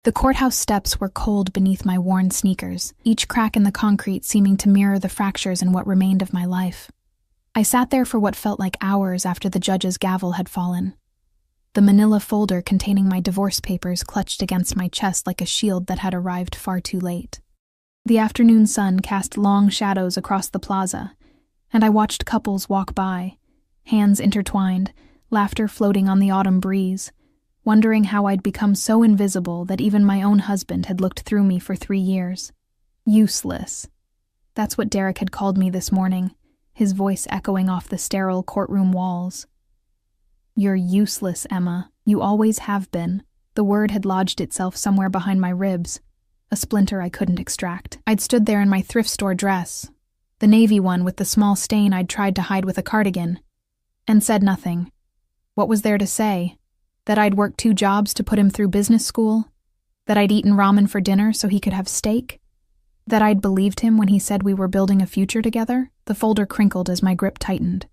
The courthouse steps were cold beneath my worn sneakers, each crack in the concrete seeming to mirror the fractures in what remained of my life. I sat there for what felt like hours after the judge's gavel had fallen. The manila folder containing my divorce papers clutched against my chest like a shield that had arrived far too late. The afternoon sun cast long shadows across the plaza, and I watched couples walk by, hands intertwined, laughter floating on the autumn breeze, wondering how I'd become so invisible that even my own husband had looked through me for 3 years. Useless. That's what Derek had called me this morning, his voice echoing off the sterile courtroom walls. "You're useless, Emma. You always have been." The word had lodged itself somewhere behind my ribs, a splinter I couldn't extract. I'd stood there in my thrift store dress, the navy one with the small stain I'd tried to hide with a cardigan, and said nothing. What was there to say? That I'd worked 2 jobs to put him through business school? That I'd eaten ramen for dinner so he could have steak? That I'd believed him when he said we were building a future together? The folder crinkled as my grip tightened.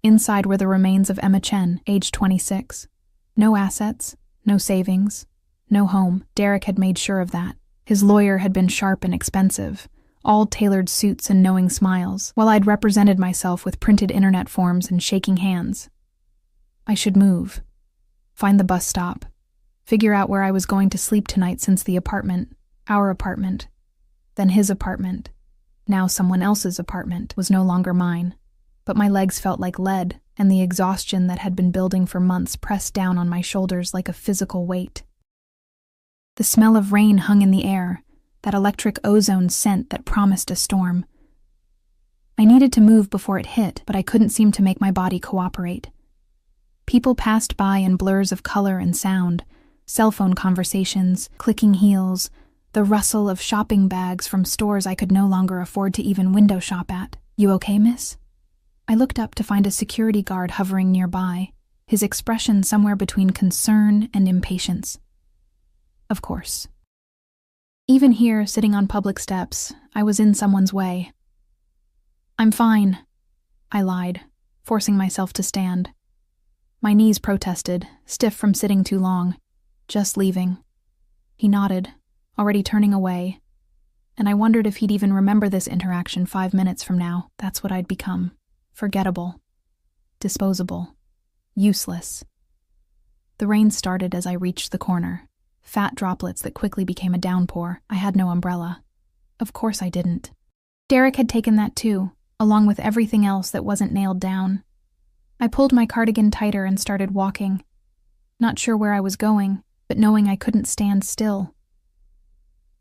Inside were the remains of Emma Chen, age 26. No assets, no savings, no home. Derek had made sure of that. His lawyer had been sharp and expensive, all tailored suits and knowing smiles, while I'd represented myself with printed internet forms and shaking hands. I should move. Find the bus stop. Figure out where I was going to sleep tonight since the apartment, our apartment, then his apartment, now someone else's apartment, was no longer mine. But my legs felt like lead, and the exhaustion that had been building for months pressed down on my shoulders like a physical weight. The smell of rain hung in the air, that electric ozone scent that promised a storm. I needed to move before it hit, but I couldn't seem to make my body cooperate. People passed by in blurs of color and sound, cell phone conversations, clicking heels, the rustle of shopping bags from stores I could no longer afford to even window shop at. "You okay, miss?" I looked up to find a security guard hovering nearby, his expression somewhere between concern and impatience. Of course. Even here, sitting on public steps, I was in someone's way. "I'm fine," I lied, forcing myself to stand. My knees protested, stiff from sitting too long. "Just leaving." He nodded, already turning away, and I wondered if he'd even remember this interaction 5 minutes from now. That's what I'd become. Forgettable. Disposable. Useless. The rain started as I reached the corner, fat droplets that quickly became a downpour. I had no umbrella. Of course I didn't. Derek had taken that too, along with everything else that wasn't nailed down. I pulled my cardigan tighter and started walking, not sure where I was going, but knowing I couldn't stand still.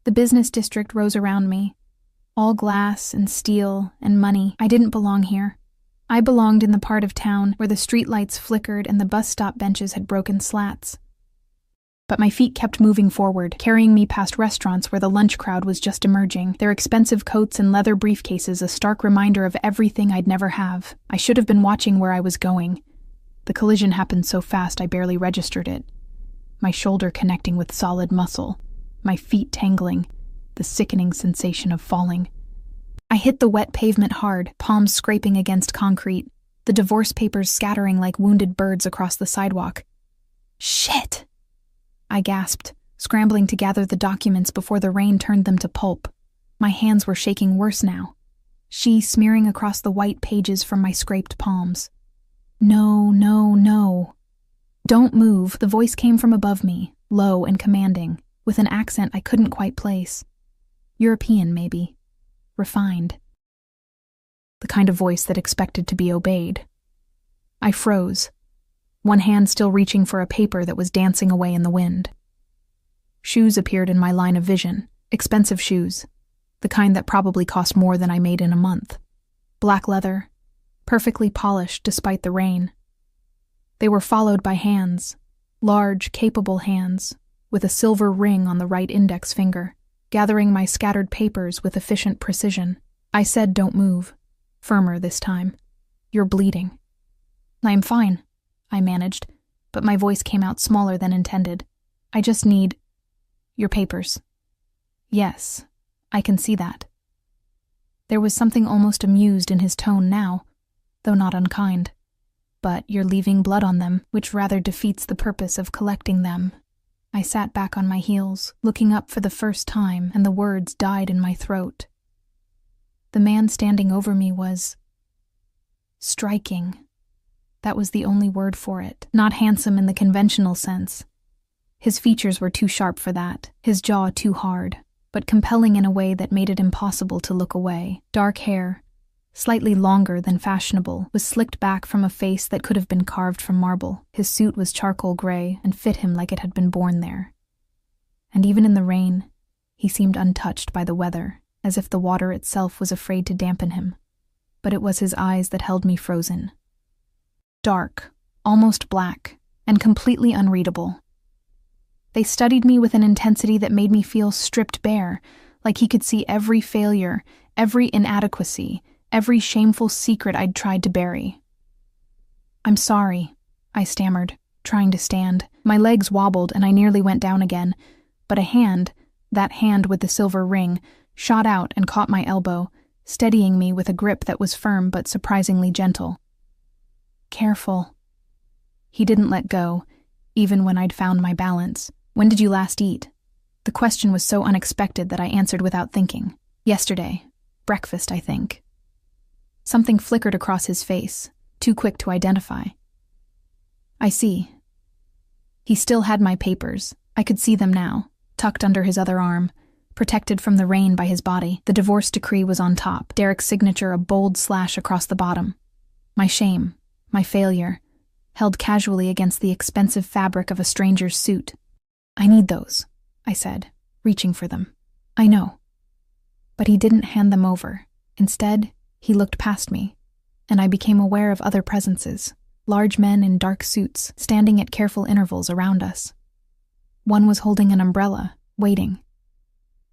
The business district rose around me, all glass and steel and money. I didn't belong here. I belonged in the part of town where the streetlights flickered and the bus stop benches had broken slats. But my feet kept moving forward, carrying me past restaurants where the lunch crowd was just emerging, their expensive coats and leather briefcases a stark reminder of everything I'd never have. I should have been watching where I was going. The collision happened so fast I barely registered it. My shoulder connecting with solid muscle, my feet tangling, the sickening sensation of falling. I hit the wet pavement hard, palms scraping against concrete, the divorce papers scattering like wounded birds across the sidewalk. "Shit!" I gasped, scrambling to gather the documents before the rain turned them to pulp. My hands were shaking worse now, she smearing across the white pages from my scraped palms. "No, no, no." "Don't move." The voice came from above me, low and commanding, with an accent I couldn't quite place. European, maybe. Refined. The kind of voice that expected to be obeyed. I froze, one hand still reaching for a paper that was dancing away in the wind. Shoes appeared in my line of vision, expensive shoes, the kind that probably cost more than I made in a month. Black leather, perfectly polished despite the rain. They were followed by hands, large, capable hands, with a silver ring on the right index finger, gathering my scattered papers with efficient precision. I said, "Don't move," firmer this time. "You're bleeding." "I'm fine," I managed, but my voice came out smaller than intended. "I just need your papers." "Yes, I can see that." There was something almost amused in his tone now, though not unkind. "But you're leaving blood on them, which rather defeats the purpose of collecting them." I sat back on my heels, looking up for the first time, and the words died in my throat. The man standing over me was striking. That was the only word for it. Not handsome in the conventional sense. His features were too sharp for that, his jaw too hard, but compelling in a way that made it impossible to look away. Dark hair, slightly longer than fashionable, was slicked back from a face that could have been carved from marble. His suit was charcoal gray and fit him like it had been born there. And even in the rain, he seemed untouched by the weather, as if the water itself was afraid to dampen him. But it was his eyes that held me frozen. Dark, almost black, and completely unreadable. They studied me with an intensity that made me feel stripped bare, like he could see every failure, every inadequacy, every shameful secret I'd tried to bury. "I'm sorry," I stammered, trying to stand. My legs wobbled and I nearly went down again, but a hand, that hand with the silver ring, shot out and caught my elbow, steadying me with a grip that was firm but surprisingly gentle. "Careful." He didn't let go, even when I'd found my balance. "When did you last eat?" The question was so unexpected that I answered without thinking. "Yesterday. Breakfast, I think." Something flickered across his face, too quick to identify. "I see." He still had my papers. I could see them now, tucked under his other arm, protected from the rain by his body. The divorce decree was on top, Derek's signature a bold slash across the bottom. My shame, my failure, held casually against the expensive fabric of a stranger's suit. "I need those," I said, reaching for them. "I know." But he didn't hand them over. Instead, he looked past me, and I became aware of other presences, large men in dark suits, standing at careful intervals around us. One was holding an umbrella, waiting.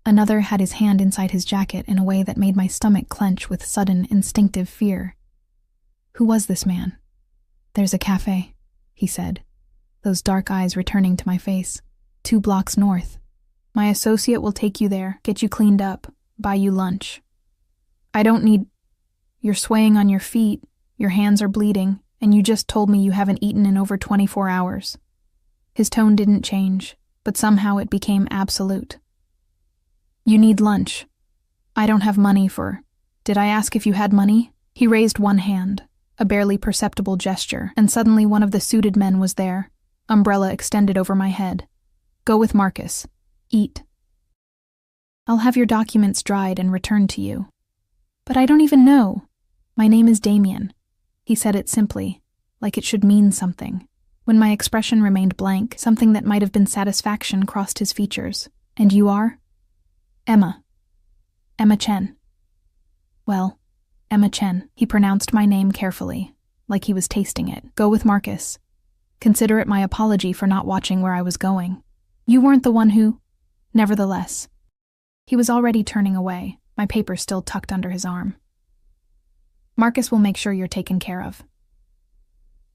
Another had his hand inside his jacket in a way that made my stomach clench with sudden, instinctive fear. Who was this man? "There's a cafe," he said, those dark eyes returning to my face. 2 blocks north. My associate will take you there, get you cleaned up, buy you lunch. I don't need... You're swaying on your feet, your hands are bleeding, and you just told me you haven't eaten in over 24 hours. His tone didn't change, but somehow it became absolute. "You need lunch. I don't have money for... Did I ask if you had money?" He raised one hand, a barely perceptible gesture, and suddenly one of the suited men was there, umbrella extended over my head. "Go with Marcus. Eat. I'll have your documents dried and returned to you." "But I don't even know." "My name is Damien." He said it simply, like it should mean something. When my expression remained blank, something that might have been satisfaction crossed his features. "And you are?" "Emma. Emma Chen." "Well, Emma Chen." He pronounced my name carefully, like he was tasting it. "Go with Marcus. Consider it my apology for not watching where I was going. You weren't the one who..." Nevertheless. He was already turning away, my papers still tucked under his arm. "Marcus will make sure you're taken care of."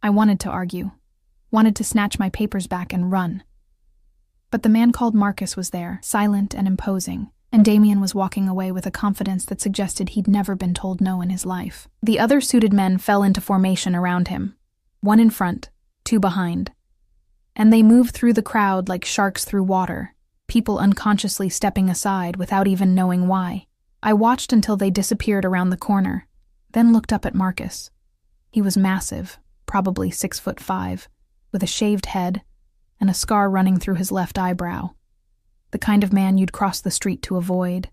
I wanted to argue, wanted to snatch my papers back and run. But the man called Marcus was there, silent and imposing, and Damien was walking away with a confidence that suggested he'd never been told no in his life. The other suited men fell into formation around him, 1 in front, 2 behind. And they moved through the crowd like sharks through water, people unconsciously stepping aside without even knowing why. I watched until they disappeared around the corner, then looked up at Marcus. He was massive, probably 6'5", with a shaved head and a scar running through his left eyebrow. The kind of man you'd cross the street to avoid.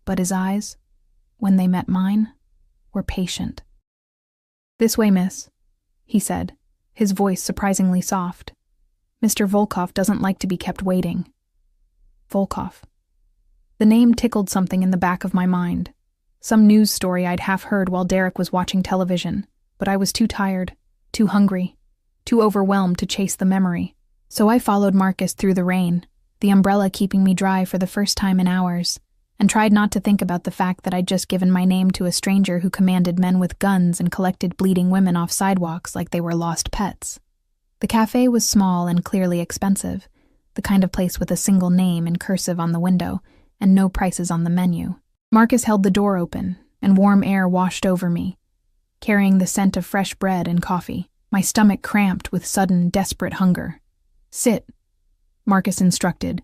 But his eyes, when they met mine, were patient. "This way, miss," he said, his voice surprisingly soft. "Mr. Volkov doesn't like to be kept waiting." Volkov. The name tickled something in the back of my mind. Some news story I'd half heard while Derek was watching television, but I was too tired, too hungry, too overwhelmed to chase the memory. So I followed Marcus through the rain, the umbrella keeping me dry for the first time in hours, and tried not to think about the fact that I'd just given my name to a stranger who commanded men with guns and collected bleeding women off sidewalks like they were lost pets. The cafe was small and clearly expensive, the kind of place with a single name in cursive on the window and no prices on the menu. Marcus held the door open, and warm air washed over me, carrying the scent of fresh bread and coffee. My stomach cramped with sudden, desperate hunger. "Sit," Marcus instructed,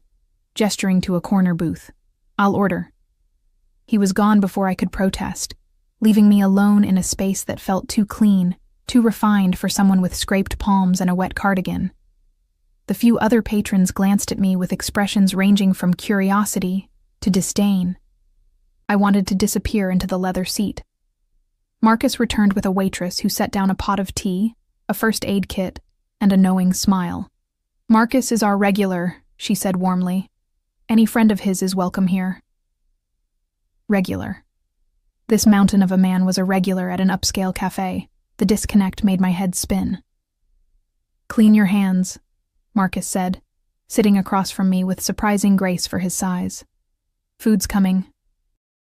gesturing to a corner booth. "I'll order." He was gone before I could protest, leaving me alone in a space that felt too clean, too refined for someone with scraped palms and a wet cardigan. The few other patrons glanced at me with expressions ranging from curiosity to disdain. I wanted to disappear into the leather seat. Marcus returned with a waitress who set down a pot of tea, a first aid kit, and a knowing smile. "Marcus is our regular," she said warmly. "Any friend of his is welcome here." Regular. This mountain of a man was a regular at an upscale cafe. The disconnect made my head spin. "Clean your hands," Marcus said, sitting across from me with surprising grace for his size. "Food's coming."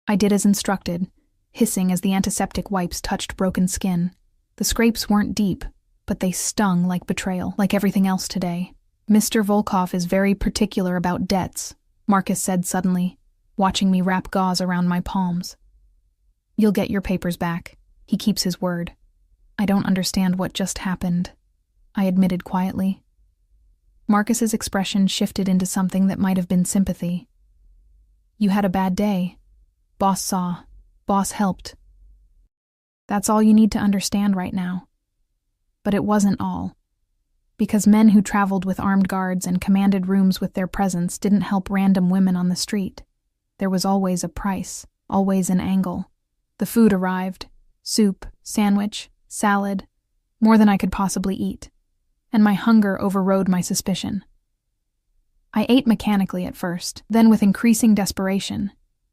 I did as instructed, hissing as the antiseptic wipes touched broken skin. The scrapes weren't deep, but they stung like betrayal, like everything else today. "Mr. Volkov is very particular about debts," Marcus said suddenly, watching me wrap gauze around my palms. "You'll get your papers back. He keeps his word." "I don't understand what just happened," I admitted quietly. Marcus's expression shifted into something that might have been sympathy. "You had a bad day. Boss saw. Boss helped. That's all you need to understand right now." But it wasn't all. Because men who traveled with armed guards and commanded rooms with their presence didn't help random women on the street. There was always a price, always an angle. The food arrived. Soup, sandwich, salad, more than I could possibly eat, and my hunger overrode my suspicion. I ate mechanically at first, then with increasing desperation,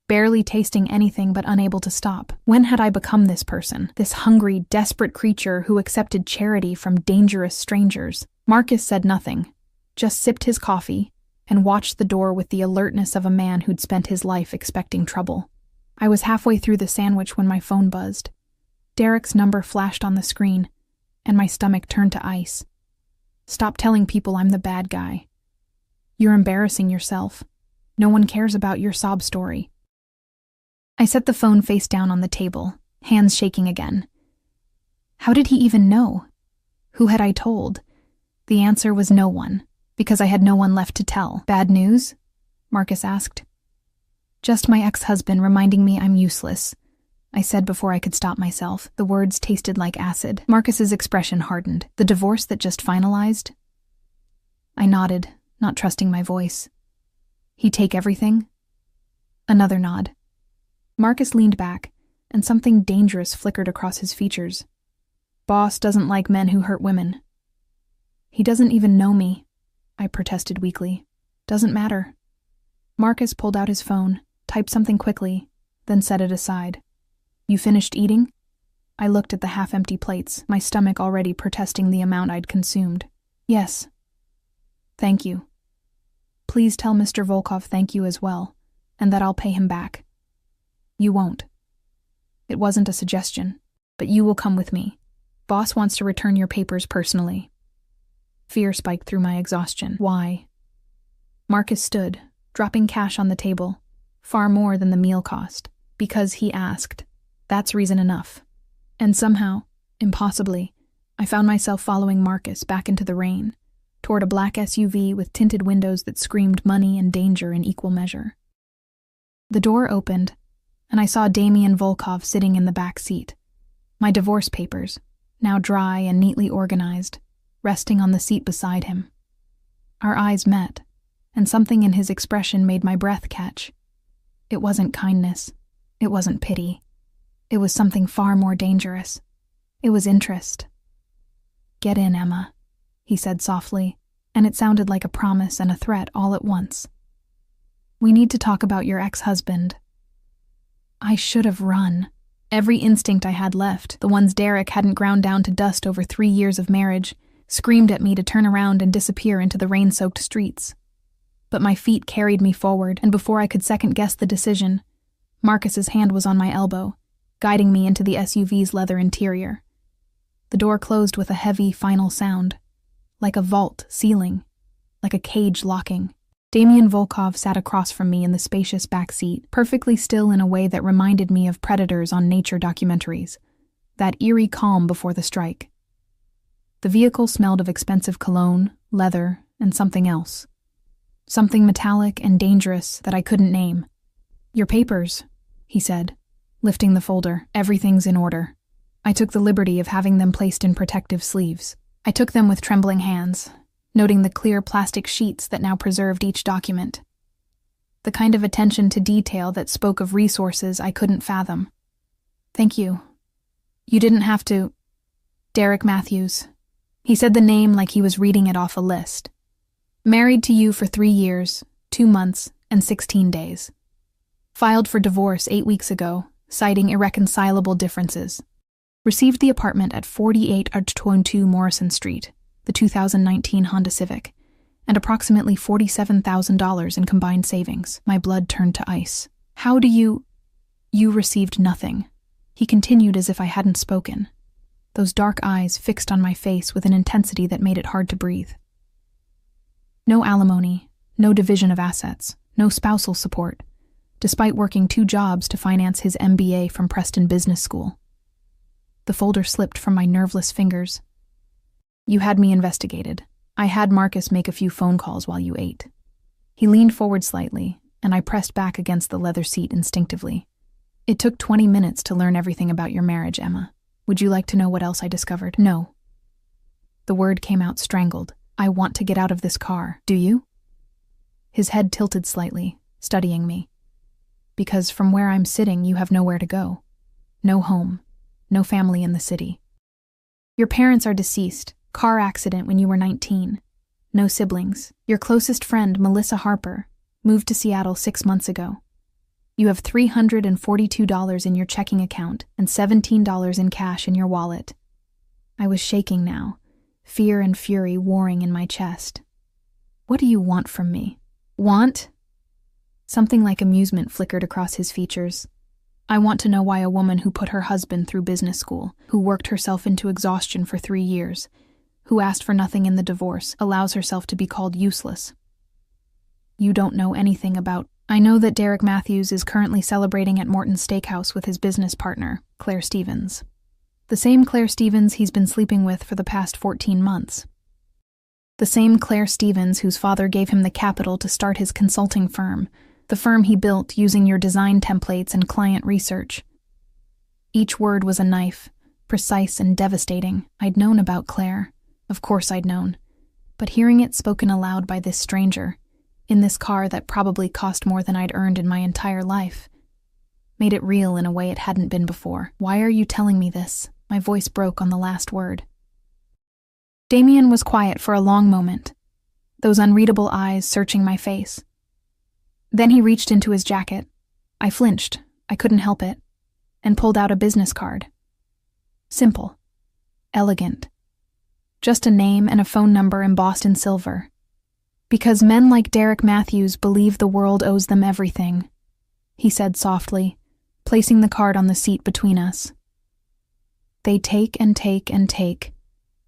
barely tasting anything but unable to stop. When had I become this person, this hungry, desperate creature who accepted charity from dangerous strangers? Marcus said nothing, just sipped his coffee and watched the door with the alertness of a man who'd spent his life expecting trouble. I was halfway through the sandwich when my phone buzzed. Derek's number flashed on the screen, and my stomach turned to ice. "Stop telling people I'm the bad guy. You're embarrassing yourself. No one cares about your sob story." I set the phone face down on the table, hands shaking again. How did he even know? Who had I told? The answer was no one, because I had no one left to tell. "Bad news?" Marcus asked. "Just my ex-husband reminding me I'm useless," I said before I could stop myself. The words tasted like acid. Marcus's expression hardened. "The divorce that just finalized?" I nodded, not trusting my voice. "He'd take everything?" Another nod. Marcus leaned back, and something dangerous flickered across his features. "Boss doesn't like men who hurt women." "He doesn't even know me," I protested weakly. "Doesn't matter." Marcus pulled out his phone, typed something quickly, then set it aside. "You finished eating?" I looked at the half-empty plates, my stomach already protesting the amount I'd consumed. "Yes." "Thank you. Please tell Mr. Volkov thank you as well, and that I'll pay him back." "You won't." "It wasn't a suggestion, but you will come with me. Boss wants to return your papers personally." Fear spiked through my exhaustion. "Why?" Marcus stood, dropping cash on the table, far more than the meal cost. "Because he asked. That's reason enough." And somehow, impossibly, I found myself following Marcus back into the rain, toward a black SUV with tinted windows that screamed money and danger in equal measure. The door opened, and I saw Damien Volkov sitting in the back seat, my divorce papers, now dry and neatly organized, resting on the seat beside him. Our eyes met, and something in his expression made my breath catch. It wasn't kindness. It wasn't pity. It was something far more dangerous. It was interest. "Get in, Emma," he said softly, and it sounded like a promise and a threat all at once. "We need to talk about your ex-husband." I should have run. Every instinct I had left, the ones Derek hadn't ground down to dust over 3 years of marriage, screamed at me to turn around and disappear into the rain-soaked streets. But my feet carried me forward, and before I could second-guess the decision, Marcus's hand was on my elbow, guiding me into the SUV's leather interior. The door closed with a heavy, final sound, like a vault sealing, like a cage locking. Damien Volkov sat across from me in the spacious back seat, perfectly still in a way that reminded me of predators on nature documentaries, that eerie calm before the strike. The vehicle smelled of expensive cologne, leather, and something else. Something metallic and dangerous that I couldn't name. "Your papers," he said, lifting the folder. "Everything's in order." I took the liberty of having them placed in protective sleeves. I took them with trembling hands, noting the clear plastic sheets that now preserved each document. The kind of attention to detail that spoke of resources I couldn't fathom. "Thank you. You didn't have to—" "Derek Matthews." He said the name like he was reading it off a list. "Married to you for 3 years, 2 months, and 16 days. Filed for divorce 8 weeks ago, citing irreconcilable differences. Received the apartment at 48 Arch22 Morrison Street, the 2019 Honda Civic, and approximately $47,000 in combined savings." My blood turned to ice. "How do you—" "You received nothing," he continued as if I hadn't spoken, those dark eyes fixed on my face with an intensity that made it hard to breathe. "No alimony, no division of assets, no spousal support, despite working 2 jobs to finance his MBA from Preston Business School." The folder slipped from my nerveless fingers. "You had me investigated. I had Marcus make a few phone calls while you ate." He leaned forward slightly, and I pressed back against the leather seat instinctively. "It took 20 minutes to learn everything about your marriage, Emma. Would you like to know what else I discovered?" "No." The word came out strangled. "I want to get out of this car. Do you?" His head tilted slightly, studying me. "Because from where I'm sitting, you have nowhere to go. No home. No family in the city. Your parents are deceased. Car accident when you were 19. No siblings. Your closest friend, Melissa Harper, moved to Seattle 6 months ago. You have $342 in your checking account and $17 in cash in your wallet." I was shaking now, fear and fury warring in my chest. "What do you want from me?" "Want?" Something like amusement flickered across his features. "I want to know why a woman who put her husband through business school, who worked herself into exhaustion for 3 years, who asked for nothing in the divorce, allows herself to be called useless." "You don't know anything about—" "I know that Derek Matthews is currently celebrating at Morton's Steakhouse with his business partner, Claire Stevens. The same Claire Stevens he's been sleeping with for the past 14 months. The same Claire Stevens whose father gave him the capital to start his consulting firm, the firm he built using your design templates and client research." Each word was a knife, precise and devastating. I'd known about Claire. Of course I'd known. But hearing it spoken aloud by this stranger, in this car that probably cost more than I'd earned in my entire life, made it real in a way it hadn't been before. "Why are you telling me this?" My voice broke on the last word. Damien was quiet for a long moment, those unreadable eyes searching my face. Then he reached into his jacket. I flinched, I couldn't help it, and pulled out a business card. Simple. Elegant. Just a name and a phone number embossed in silver. "Because men like Derek Matthews believe the world owes them everything," he said softly, placing the card on the seat between us. "They take and take and take,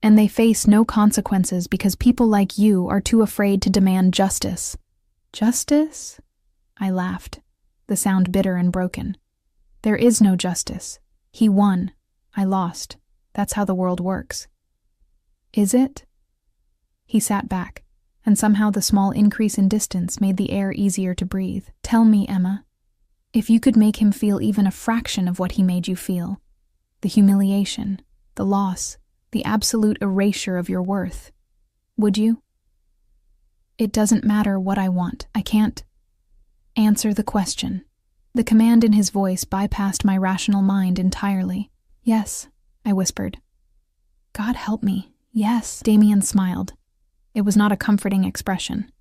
and they face no consequences because people like you are too afraid to demand justice." "Justice?" I laughed, the sound bitter and broken. "There is no justice. He won. I lost. That's how the world works." "Is it?" He sat back, and somehow the small increase in distance made the air easier to breathe. "Tell me, Emma, if you could make him feel even a fraction of what he made you feel, the humiliation, the loss, the absolute erasure of your worth, would you?" "It doesn't matter what I want. I can't—" "Answer the question." The command in his voice bypassed my rational mind entirely. "Yes," I whispered. "God help me. Yes." Damien smiled. It was not a comforting expression.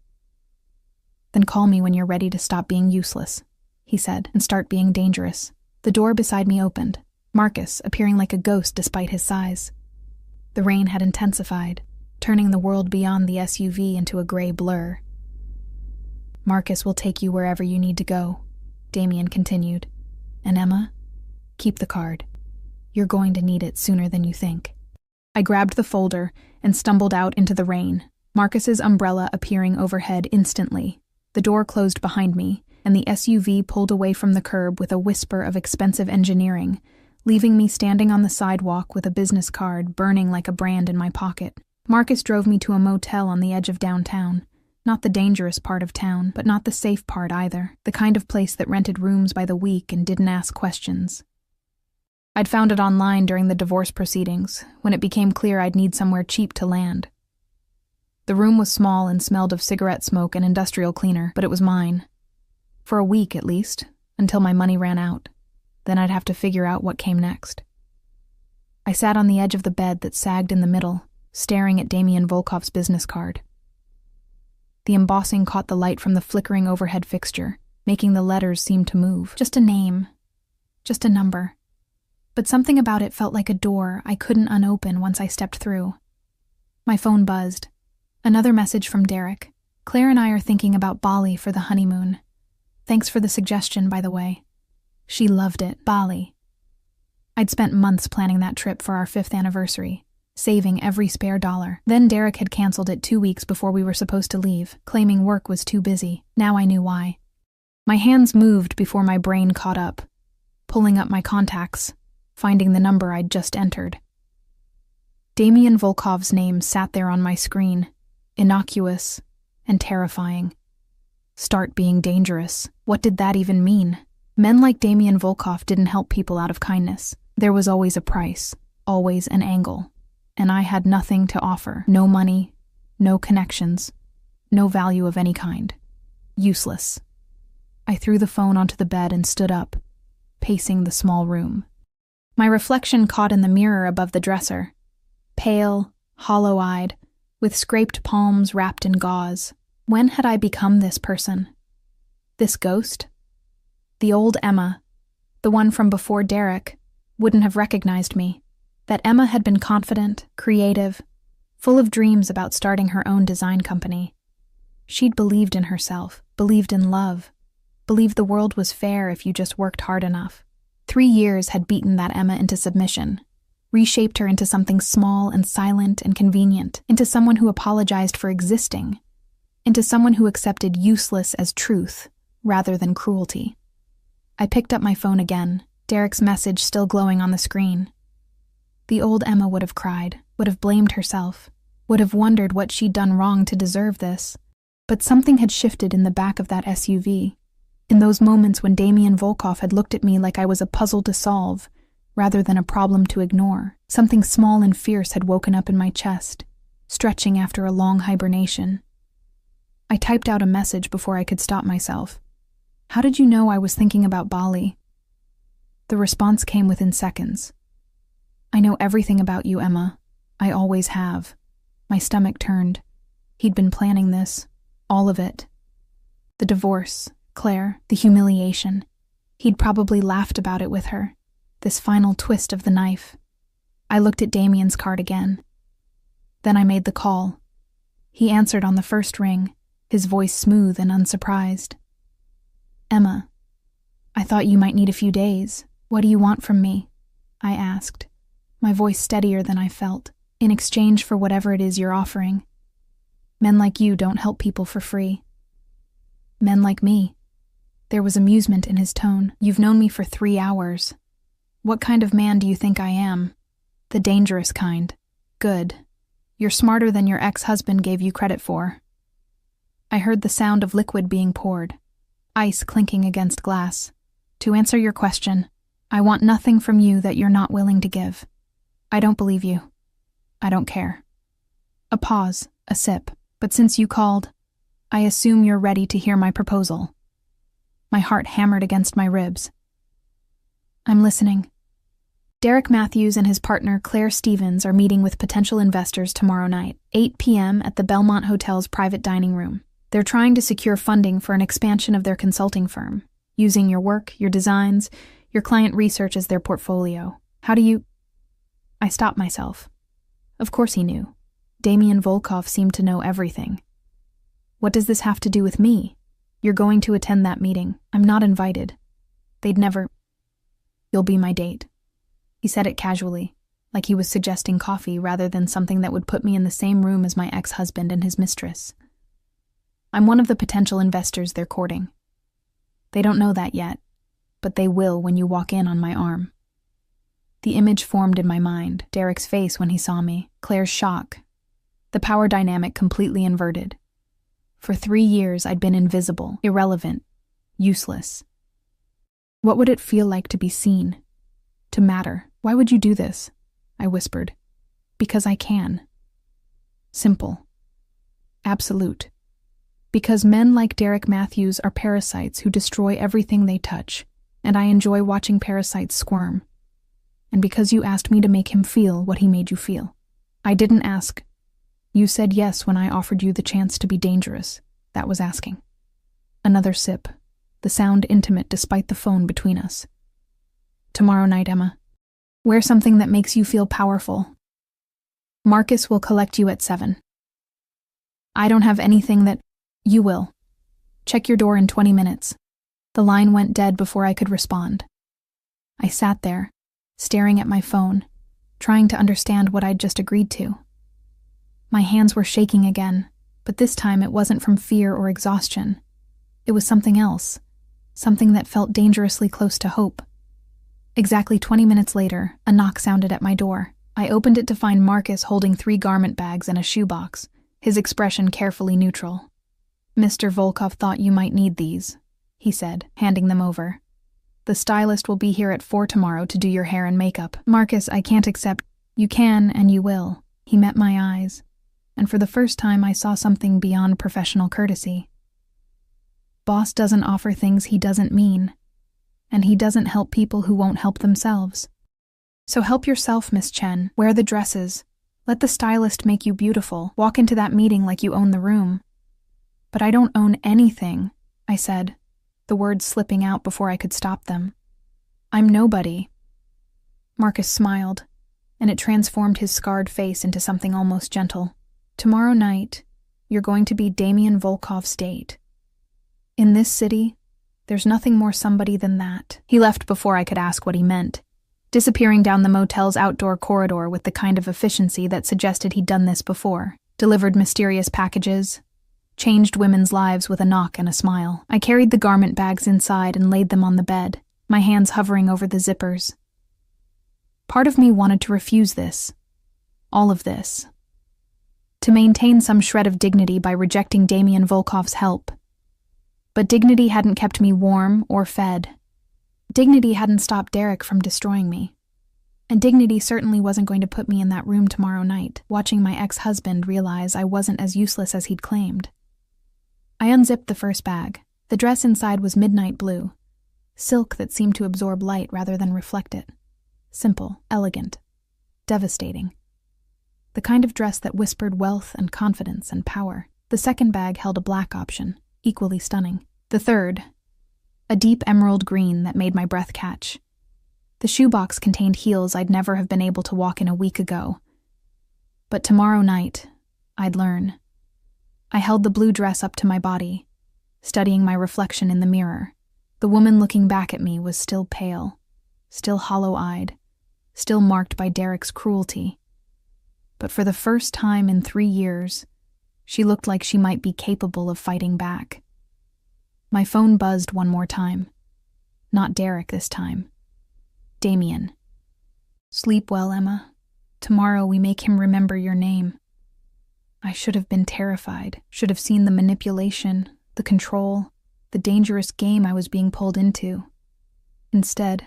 "Then call me when you're ready to stop being useless," he said, "and start being dangerous." The door beside me opened, Marcus appearing like a ghost despite his size. The rain had intensified, turning the world beyond the SUV into a gray blur. "Marcus will take you wherever you need to go," Damien continued. "And Emma, keep the card. You're going to need it sooner than you think." I grabbed the folder and stumbled out into the rain, Marcus's umbrella appearing overhead instantly. The door closed behind me, and the SUV pulled away from the curb with a whisper of expensive engineering, leaving me standing on the sidewalk with a business card burning like a brand in my pocket. Marcus drove me to a motel on the edge of downtown, Not the dangerous part of town, but not the safe part either. The kind of place that rented rooms by the week and didn't ask questions. I'd found it online during the divorce proceedings, when it became clear I'd need somewhere cheap to land. The room was small and smelled of cigarette smoke and industrial cleaner, but it was mine. For a week, at least, until my money ran out. Then I'd have to figure out what came next. I sat on the edge of the bed that sagged in the middle, staring at Damian Volkov's business card. The embossing caught the light from the flickering overhead fixture, making the letters seem to move. Just a name. Just a number. But something about it felt like a door I couldn't unopen once I stepped through. My phone buzzed. Another message from Derek. Claire and I are thinking about Bali for the honeymoon. Thanks for the suggestion, by the way. She loved it. Bali. I'd spent months planning that trip for our 5th anniversary, saving every spare dollar. Then Derek had canceled it 2 weeks before we were supposed to leave, claiming work was too busy. Now I knew why. My hands moved before my brain caught up, pulling up my contacts, finding the number I'd just entered. Damian Volkov's name sat there on my screen, innocuous and terrifying. Start being dangerous. What did that even mean? Men like Damian Volkov didn't help people out of kindness. There was always a price, always an angle, and I had nothing to offer. No money, no connections, no value of any kind. Useless. I threw the phone onto the bed and stood up, pacing the small room. My reflection caught in the mirror above the dresser. Pale, hollow-eyed, with scraped palms wrapped in gauze. When had I become this person? This ghost? The old Emma, the one from before Derek, wouldn't have recognized me. That Emma had been confident, creative, full of dreams about starting her own design company. She'd believed in herself, believed in love, believed the world was fair if you just worked hard enough. 3 years had beaten that Emma into submission, reshaped her into something small and silent and convenient, into someone who apologized for existing, into someone who accepted useless as truth rather than cruelty. I picked up my phone again, Derek's message still glowing on the screen. The old Emma would have cried, would have blamed herself, would have wondered what she'd done wrong to deserve this. But something had shifted in the back of that SUV, in those moments when Damian Volkov had looked at me like I was a puzzle to solve, rather than a problem to ignore. Something small and fierce had woken up in my chest, stretching after a long hibernation. I typed out a message before I could stop myself. How did you know I was thinking about Bali? The response came within seconds. I know everything about you, Emma. I always have. My stomach turned. He'd been planning this. All of it. The divorce, Claire, the humiliation. He'd probably laughed about it with her. This final twist of the knife. I looked at Damian's card again. Then I made the call. He answered on the first ring, his voice smooth and unsurprised. Emma, I thought you might need a few days. What do you want from me? I asked, my voice steadier than I felt, in exchange for whatever it is you're offering. Men like you don't help people for free. Men like me. There was amusement in his tone. You've known me for 3 hours. What kind of man do you think I am? The dangerous kind. Good. You're smarter than your ex-husband gave you credit for. I heard the sound of liquid being poured, ice clinking against glass. To answer your question, I want nothing from you that you're not willing to give. I don't believe you. I don't care. A pause, a sip. But since you called, I assume you're ready to hear my proposal. My heart hammered against my ribs. I'm listening. Derek Matthews and his partner Claire Stevens are meeting with potential investors tomorrow night, 8 p.m. at the Belmont Hotel's private dining room. They're trying to secure funding for an expansion of their consulting firm, using your work, your designs, your client research as their portfolio. How do you... I stopped myself. Of course he knew. Damian Volkov seemed to know everything. What does this have to do with me? You're going to attend that meeting. I'm not invited. They'd never... You'll be my date. He said it casually, like he was suggesting coffee rather than something that would put me in the same room as my ex-husband and his mistress. I'm one of the potential investors they're courting. They don't know that yet, but they will when you walk in on my arm. The image formed in my mind, Derek's face when he saw me, Claire's shock, the power dynamic completely inverted. For 3 years, I'd been invisible, irrelevant, useless. What would it feel like to be seen? To matter? Why would you do this? I whispered. Because I can. Simple. Absolute. Because men like Derek Matthews are parasites who destroy everything they touch, and I enjoy watching parasites squirm. And because you asked me to make him feel what he made you feel. I didn't ask. You said yes when I offered you the chance to be dangerous. That was asking. Another sip, the sound intimate despite the phone between us. Tomorrow night, Emma. Wear something that makes you feel powerful. Marcus will collect you at 7. I don't have anything that... You will. Check your door in 20 minutes. The line went dead before I could respond. I sat there, staring at my phone, trying to understand what I'd just agreed to. My hands were shaking again, but this time it wasn't from fear or exhaustion. It was something else, something that felt dangerously close to hope. Exactly 20 minutes later, a knock sounded at my door. I opened it to find Marcus holding 3 garment bags and a shoebox, his expression carefully neutral. Mr. Volkov thought you might need these, he said, handing them over. The stylist will be here at 4 tomorrow to do your hair and makeup. Marcus, I can't accept. You can and you will. He met my eyes, and for the first time I saw something beyond professional courtesy. Boss doesn't offer things he doesn't mean, and he doesn't help people who won't help themselves. So help yourself, Miss Chen. Wear the dresses. Let the stylist make you beautiful. Walk into that meeting like you own the room. But I don't own anything, I said, the words slipping out before I could stop them. I'm nobody. Marcus smiled, and it transformed his scarred face into something almost gentle. Tomorrow night, you're going to be Damien Volkov's date. In this city, there's nothing more somebody than that. He left before I could ask what he meant, disappearing down the motel's outdoor corridor with the kind of efficiency that suggested he'd done this before, delivered mysterious packages, changed women's lives with a knock and a smile. I carried the garment bags inside and laid them on the bed, my hands hovering over the zippers. Part of me wanted to refuse this, all of this, to maintain some shred of dignity by rejecting Damien Volkov's help. But dignity hadn't kept me warm or fed. Dignity hadn't stopped Derek from destroying me. And dignity certainly wasn't going to put me in that room tomorrow night, watching my ex-husband realize I wasn't as useless as he'd claimed. I unzipped the first bag. The dress inside was midnight blue, silk that seemed to absorb light rather than reflect it. Simple, elegant, devastating. The kind of dress that whispered wealth and confidence and power. The second bag held a black option, equally stunning. The third, a deep emerald green that made my breath catch. The shoebox contained heels I'd never have been able to walk in a week ago. But tomorrow night, I'd learn. I held the blue dress up to my body, studying my reflection in the mirror. The woman looking back at me was still pale, still hollow-eyed, still marked by Derek's cruelty. But for the first time in 3 years, she looked like she might be capable of fighting back. My phone buzzed one more time. Not Derek this time. Damien. Sleep well, Emma. Tomorrow we make him remember your name. I should have been terrified, should have seen the manipulation, the control, the dangerous game I was being pulled into. Instead,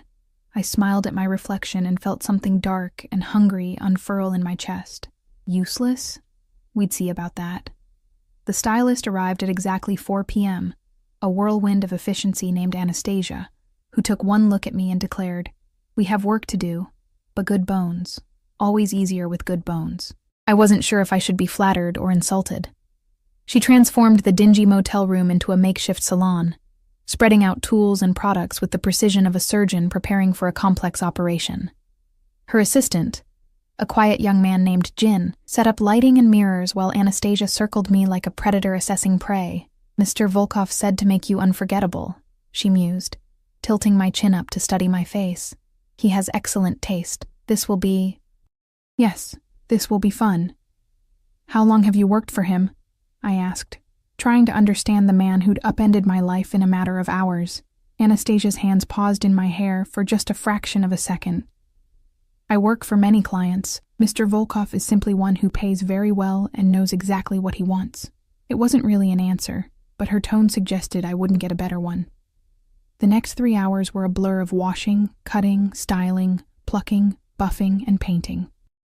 I smiled at my reflection and felt something dark and hungry unfurl in my chest. Useless? We'd see about that. The stylist arrived at exactly 4 p.m., a whirlwind of efficiency named Anastasia, who took one look at me and declared, "We have work to do, but good bones. Always easier with good bones." I wasn't sure if I should be flattered or insulted. She transformed the dingy motel room into a makeshift salon, spreading out tools and products with the precision of a surgeon preparing for a complex operation. Her assistant, a quiet young man named Jin, set up lighting and mirrors while Anastasia circled me like a predator assessing prey. "Mr. Volkov said to make you unforgettable," she mused, tilting my chin up to study my face. "He has excellent taste. This will be..." "Yes, this will be fun." "How long have you worked for him?" I asked, trying to understand the man who'd upended my life in a matter of hours. Anastasia's hands paused in my hair for just a fraction of a second. "I work for many clients. Mr. Volkov is simply one who pays very well and knows exactly what he wants." It wasn't really an answer, but her tone suggested I wouldn't get a better one. The next 3 hours were a blur of washing, cutting, styling, plucking, buffing, and painting.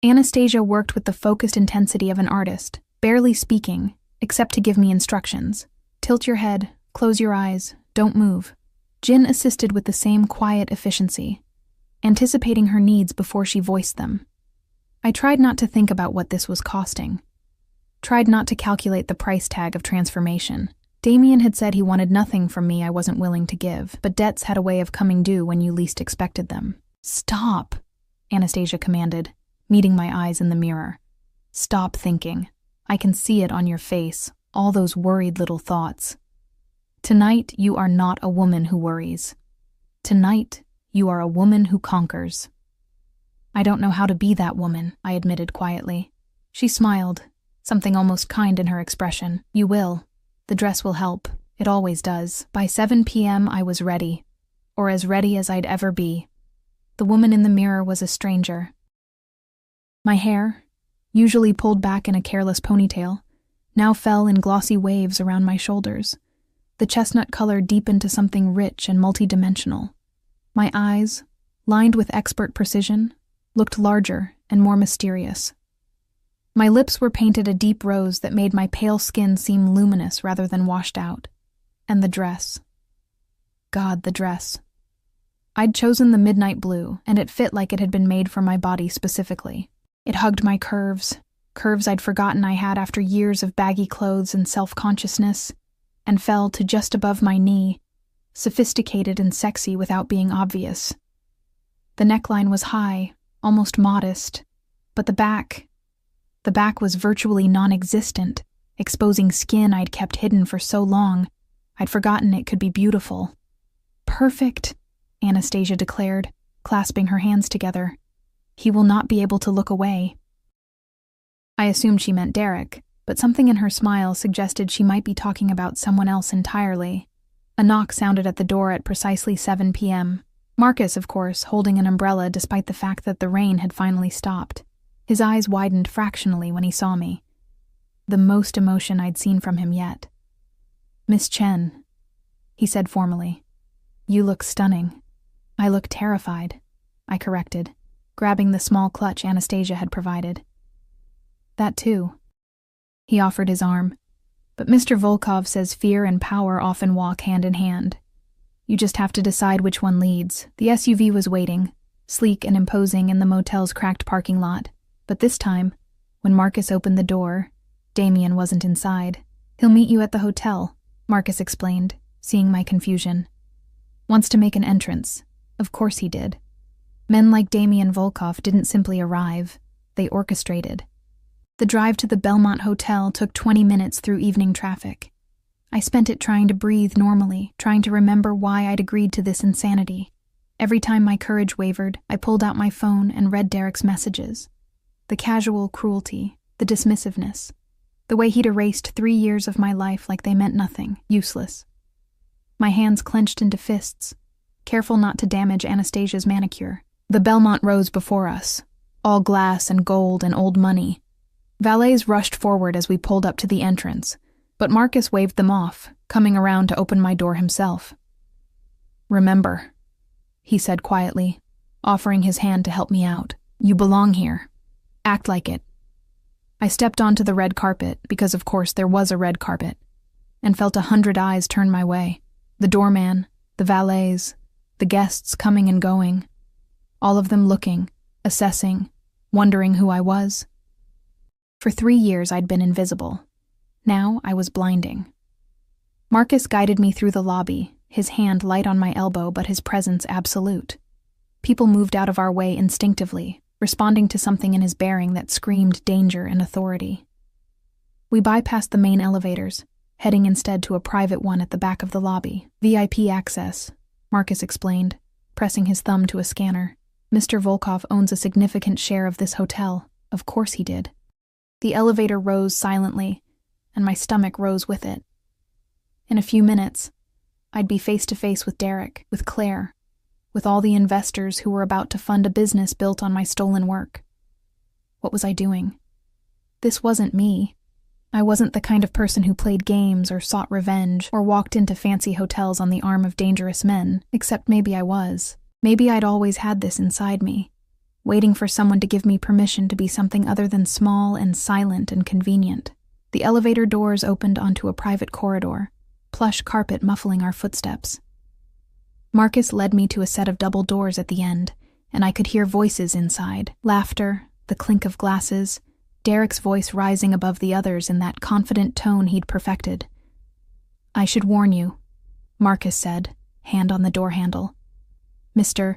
Anastasia worked with the focused intensity of an artist, barely speaking, except to give me instructions. Tilt your head, close your eyes, don't move. Jin assisted with the same quiet efficiency, anticipating her needs before she voiced them. I tried not to think about what this was costing. Tried not to calculate the price tag of transformation. Damien had said he wanted nothing from me I wasn't willing to give, but debts had a way of coming due when you least expected them. "Stop," Anastasia commanded, meeting my eyes in the mirror. "Stop thinking. I can see it on your face, all those worried little thoughts. Tonight, you are not a woman who worries. Tonight, you are a woman who conquers." "I don't know how to be that woman," I admitted quietly. She smiled, something almost kind in her expression. "You will. The dress will help. It always does." By 7 p.m. I was ready, or as ready as I'd ever be. The woman in the mirror was a stranger. My hair, usually pulled back in a careless ponytail, now fell in glossy waves around my shoulders. The chestnut color deepened to something rich and multidimensional. My eyes, lined with expert precision, looked larger and more mysterious. My lips were painted a deep rose that made my pale skin seem luminous rather than washed out. And the dress. God, the dress. I'd chosen the midnight blue, and it fit like it had been made for my body specifically. It hugged my curves I'd forgotten I had after years of baggy clothes and self-consciousness, and fell to just above my knee, sophisticated and sexy without being obvious. The neckline was high, almost modest, but the back was virtually non-existent, exposing skin I'd kept hidden for so long, I'd forgotten it could be beautiful. "Perfect," Anastasia declared, clasping her hands together. "He will not be able to look away." I assumed she meant Derek, but something in her smile suggested she might be talking about someone else entirely. A knock sounded at the door at precisely 7 p.m. Marcus, of course, holding an umbrella despite the fact that the rain had finally stopped. His eyes widened fractionally when he saw me. The most emotion I'd seen from him yet. "Miss Chen," he said formally. "You look stunning." "I look terrified," I corrected, grabbing the small clutch Anastasia had provided. "That too." He offered his arm. "But Mr. Volkov says fear and power often walk hand in hand. You just have to decide which one leads." The SUV was waiting, sleek and imposing in the motel's cracked parking lot. But this time, when Marcus opened the door, Damien wasn't inside. "He'll meet you at the hotel," Marcus explained, seeing my confusion. "Wants to make an entrance." Of course he did. Men like Damien Volkov didn't simply arrive, they orchestrated. The drive to the Belmont Hotel took 20 minutes through evening traffic. I spent it trying to breathe normally, trying to remember why I'd agreed to this insanity. Every time my courage wavered, I pulled out my phone and read Derek's messages. The casual cruelty, the dismissiveness, the way he'd erased 3 years of my life like they meant nothing, useless. My hands clenched into fists, careful not to damage Anastasia's manicure. The Belmont rose before us, all glass and gold and old money. Valets rushed forward as we pulled up to the entrance, but Marcus waved them off, coming around to open my door himself. "Remember," he said quietly, offering his hand to help me out. "You belong here. Act like it." I stepped onto the red carpet, because of course there was a red carpet, and felt 100 eyes turn my way. The doorman, the valets, the guests coming and going, all of them looking, assessing, wondering who I was. For 3 years I'd been invisible. Now I was blinding. Marcus guided me through the lobby, his hand light on my elbow but his presence absolute. People moved out of our way instinctively, responding to something in his bearing that screamed danger and authority. We bypassed the main elevators, heading instead to a private one at the back of the lobby. "VIP access," Marcus explained, pressing his thumb to a scanner. "Mr. Volkov owns a significant share of this hotel. Of course he did." The elevator rose silently, and my stomach rose with it. In a few minutes, I'd be face to face with Derek, with Claire, with all the investors who were about to fund a business built on my stolen work. What was I doing? This wasn't me. I wasn't the kind of person who played games or sought revenge or walked into fancy hotels on the arm of dangerous men, except maybe I was. Maybe I'd always had this inside me, waiting for someone to give me permission to be something other than small and silent and convenient. The elevator doors opened onto a private corridor, plush carpet muffling our footsteps. Marcus led me to a set of double doors at the end, and I could hear voices inside, laughter, the clink of glasses, Derek's voice rising above the others in that confident tone he'd perfected. "I should warn you," Marcus said, hand on the door handle. "Mr.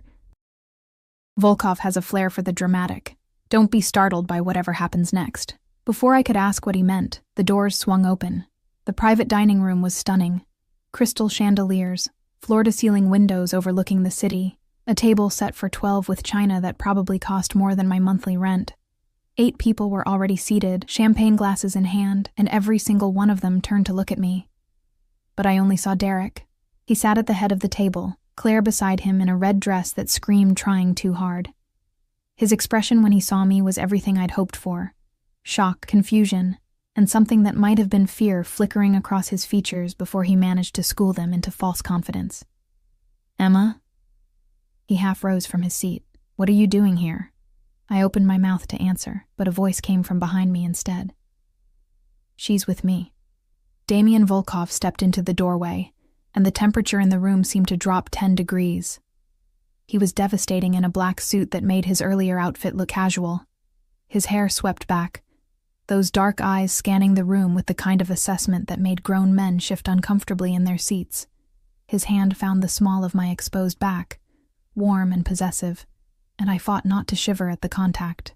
Volkov has a flair for the dramatic. Don't be startled by whatever happens next." Before I could ask what he meant, the doors swung open. The private dining room was stunning. Crystal chandeliers, floor-to-ceiling windows overlooking the city, a table set for 12 with china that probably cost more than my monthly rent. 8 people were already seated, champagne glasses in hand, and every single one of them turned to look at me. But I only saw Derek. He sat at the head of the table, Claire beside him in a red dress that screamed trying too hard. His expression when he saw me was everything I'd hoped for. Shock, confusion, and something that might have been fear flickering across his features before he managed to school them into false confidence. "Emma?" He half rose from his seat. "What are you doing here?" I opened my mouth to answer, but a voice came from behind me instead. "She's with me." Damien Volkov stepped into the doorway, and the temperature in the room seemed to drop 10 degrees. He was devastating in a black suit that made his earlier outfit look casual. His hair swept back, those dark eyes scanning the room with the kind of assessment that made grown men shift uncomfortably in their seats. His hand found the small of my exposed back, warm and possessive, and I fought not to shiver at the contact.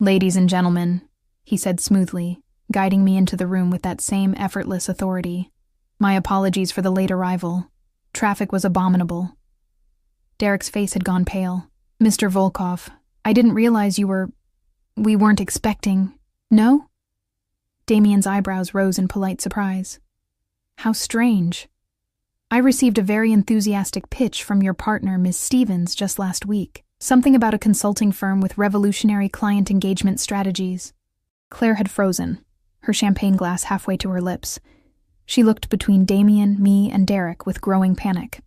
"Ladies and gentlemen," he said smoothly, guiding me into the room with that same effortless authority. "My apologies for the late arrival. Traffic was abominable." Derek's face had gone pale. "Mr. Volkov, I didn't realize we weren't expecting—" "No?" Damien's eyebrows rose in polite surprise. "How strange. I received a very enthusiastic pitch from your partner, Ms. Stevens, just last week. Something about a consulting firm with revolutionary client engagement strategies." Claire had frozen, her champagne glass halfway to her lips. She looked between Damien, me, and Derek with growing panic.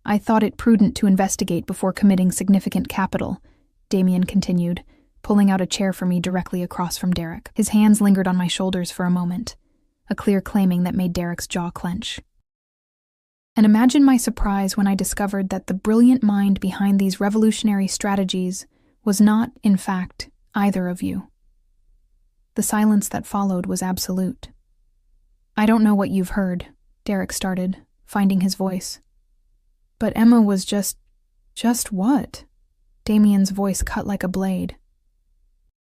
"I thought it prudent to investigate before committing significant capital," Damien continued, pulling out a chair for me directly across from Derek. His hands lingered on my shoulders for a moment, a clear claiming that made Derek's jaw clench. And imagine my surprise when I discovered that the brilliant mind behind these revolutionary strategies was not, in fact, either of you. The silence that followed was absolute. "I don't know what you've heard," Derek started, finding his voice. "But Emma was just what?" Damien's voice cut like a blade.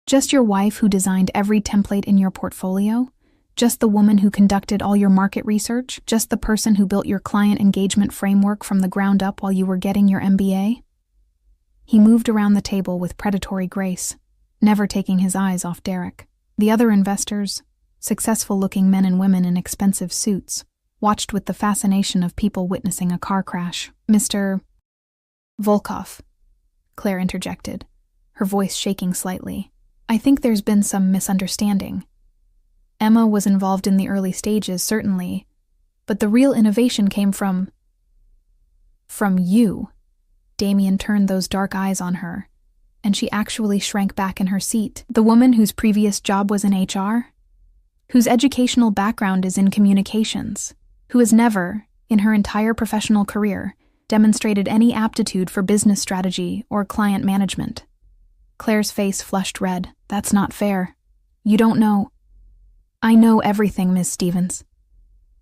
"Just your wife who designed every template in your portfolio? Just the woman who conducted all your market research? Just the person who built your client engagement framework from the ground up while you were getting your MBA?" He moved around the table with predatory grace, never taking his eyes off Derek. The other investors, successful-looking men and women in expensive suits, watched with the fascination of people witnessing a car crash. "Mr. Volkov," Claire interjected, her voice shaking slightly. "I think there's been some misunderstanding. Emma was involved in the early stages, certainly, but the real innovation came from you." Damien turned those dark eyes on her, and she actually shrank back in her seat. "The woman whose previous job was in HR? Whose educational background is in communications? Who has never, in her entire professional career, demonstrated any aptitude for business strategy or client management?" Claire's face flushed red. "That's not fair. You don't know." "I know everything, Ms. Stevens."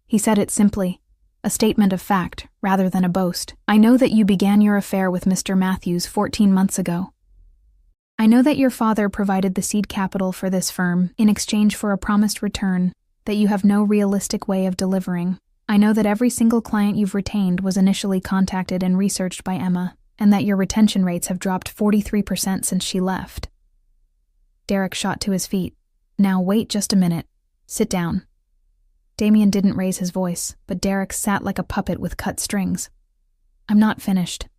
He said it simply, a statement of fact rather than a boast. "I know that you began your affair with Mr. Matthews 14 months ago. I know that your father provided the seed capital for this firm in exchange for a promised return that you have no realistic way of delivering. I know that every single client you've retained was initially contacted and researched by Emma, and that your retention rates have dropped 43% since she left." Derek shot to his feet. "Now wait just a minute. Sit down." Damien didn't raise his voice, but Derek sat like a puppet with cut strings. "I'm not finished.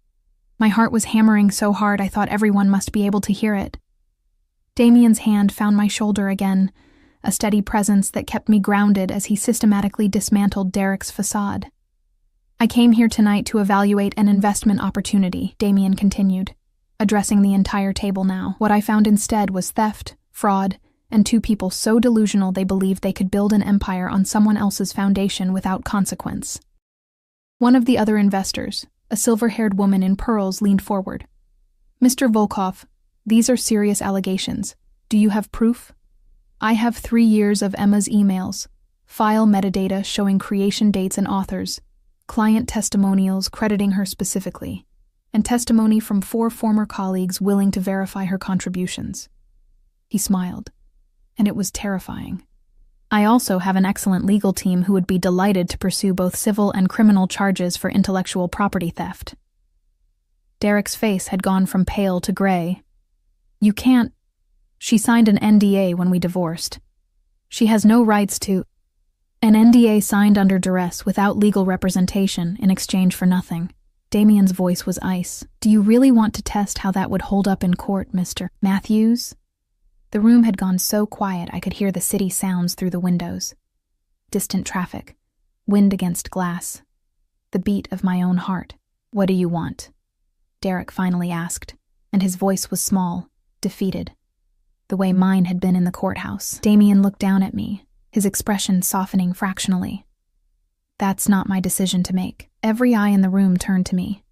My heart was hammering so hard I thought everyone must be able to hear it." Damien's hand found my shoulder again, a steady presence that kept me grounded as he systematically dismantled Derek's facade. "I came here tonight to evaluate an investment opportunity," Damien continued, addressing the entire table now. "What I found instead was theft, fraud, and two people so delusional they believed they could build an empire on someone else's foundation without consequence." One of the other investors, a silver-haired woman in pearls, leaned forward. "Mr. Volkov, these are serious allegations. Do you have proof?" "I have 3 years of Emma's emails, file metadata showing creation dates and authors, client testimonials crediting her specifically, and testimony from 4 former colleagues willing to verify her contributions." He smiled, and it was terrifying. "I also have an excellent legal team who would be delighted to pursue both civil and criminal charges for intellectual property theft." Derek's face had gone from pale to gray. "You can't. She signed an NDA when we divorced. She has no rights to—" "An NDA signed under duress without legal representation in exchange for nothing." Damien's voice was ice. "Do you really want to test how that would hold up in court, Mr. Matthews?" The room had gone so quiet I could hear the city sounds through the windows. Distant traffic, wind against glass, the beat of my own heart. "What do you want?" Derek finally asked, and his voice was small, defeated, the way mine had been in the courthouse. Damien looked down at me, his expression softening fractionally. "That's not my decision to make." Every eye in the room turned to me.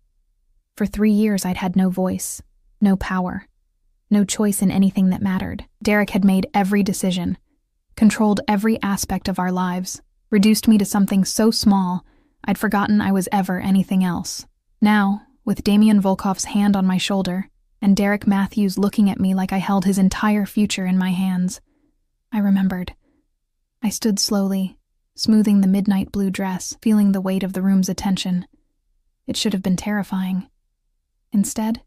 For 3 years I'd had no voice, no power, no choice in anything that mattered. Derek had made every decision, controlled every aspect of our lives, reduced me to something so small I'd forgotten I was ever anything else. Now, with Damien Volkov's hand on my shoulder, and Derek Matthews looking at me like I held his entire future in my hands, I remembered. I stood slowly, smoothing the midnight blue dress, feeling the weight of the room's attention. It should have been terrifying. Instead,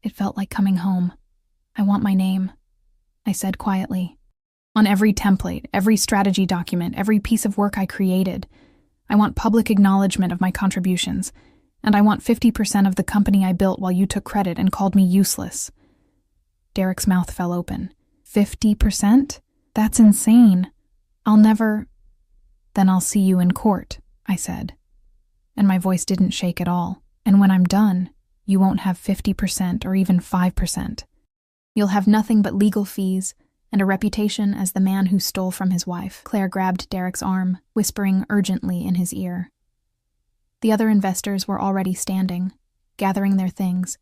it felt like coming home. "I want my name," I said quietly. "On every template, every strategy document, every piece of work I created. I want public acknowledgement of my contributions, and I want 50% of the company I built while you took credit and called me useless." Derek's mouth fell open. 50%? That's insane. I'll never— "Then I'll see you in court," I said. And my voice didn't shake at all. "And when I'm done, you won't have 50% or even 5%. You'll have nothing but legal fees and a reputation as the man who stole from his wife." Claire grabbed Derek's arm, whispering urgently in his ear. The other investors were already standing, gathering their things,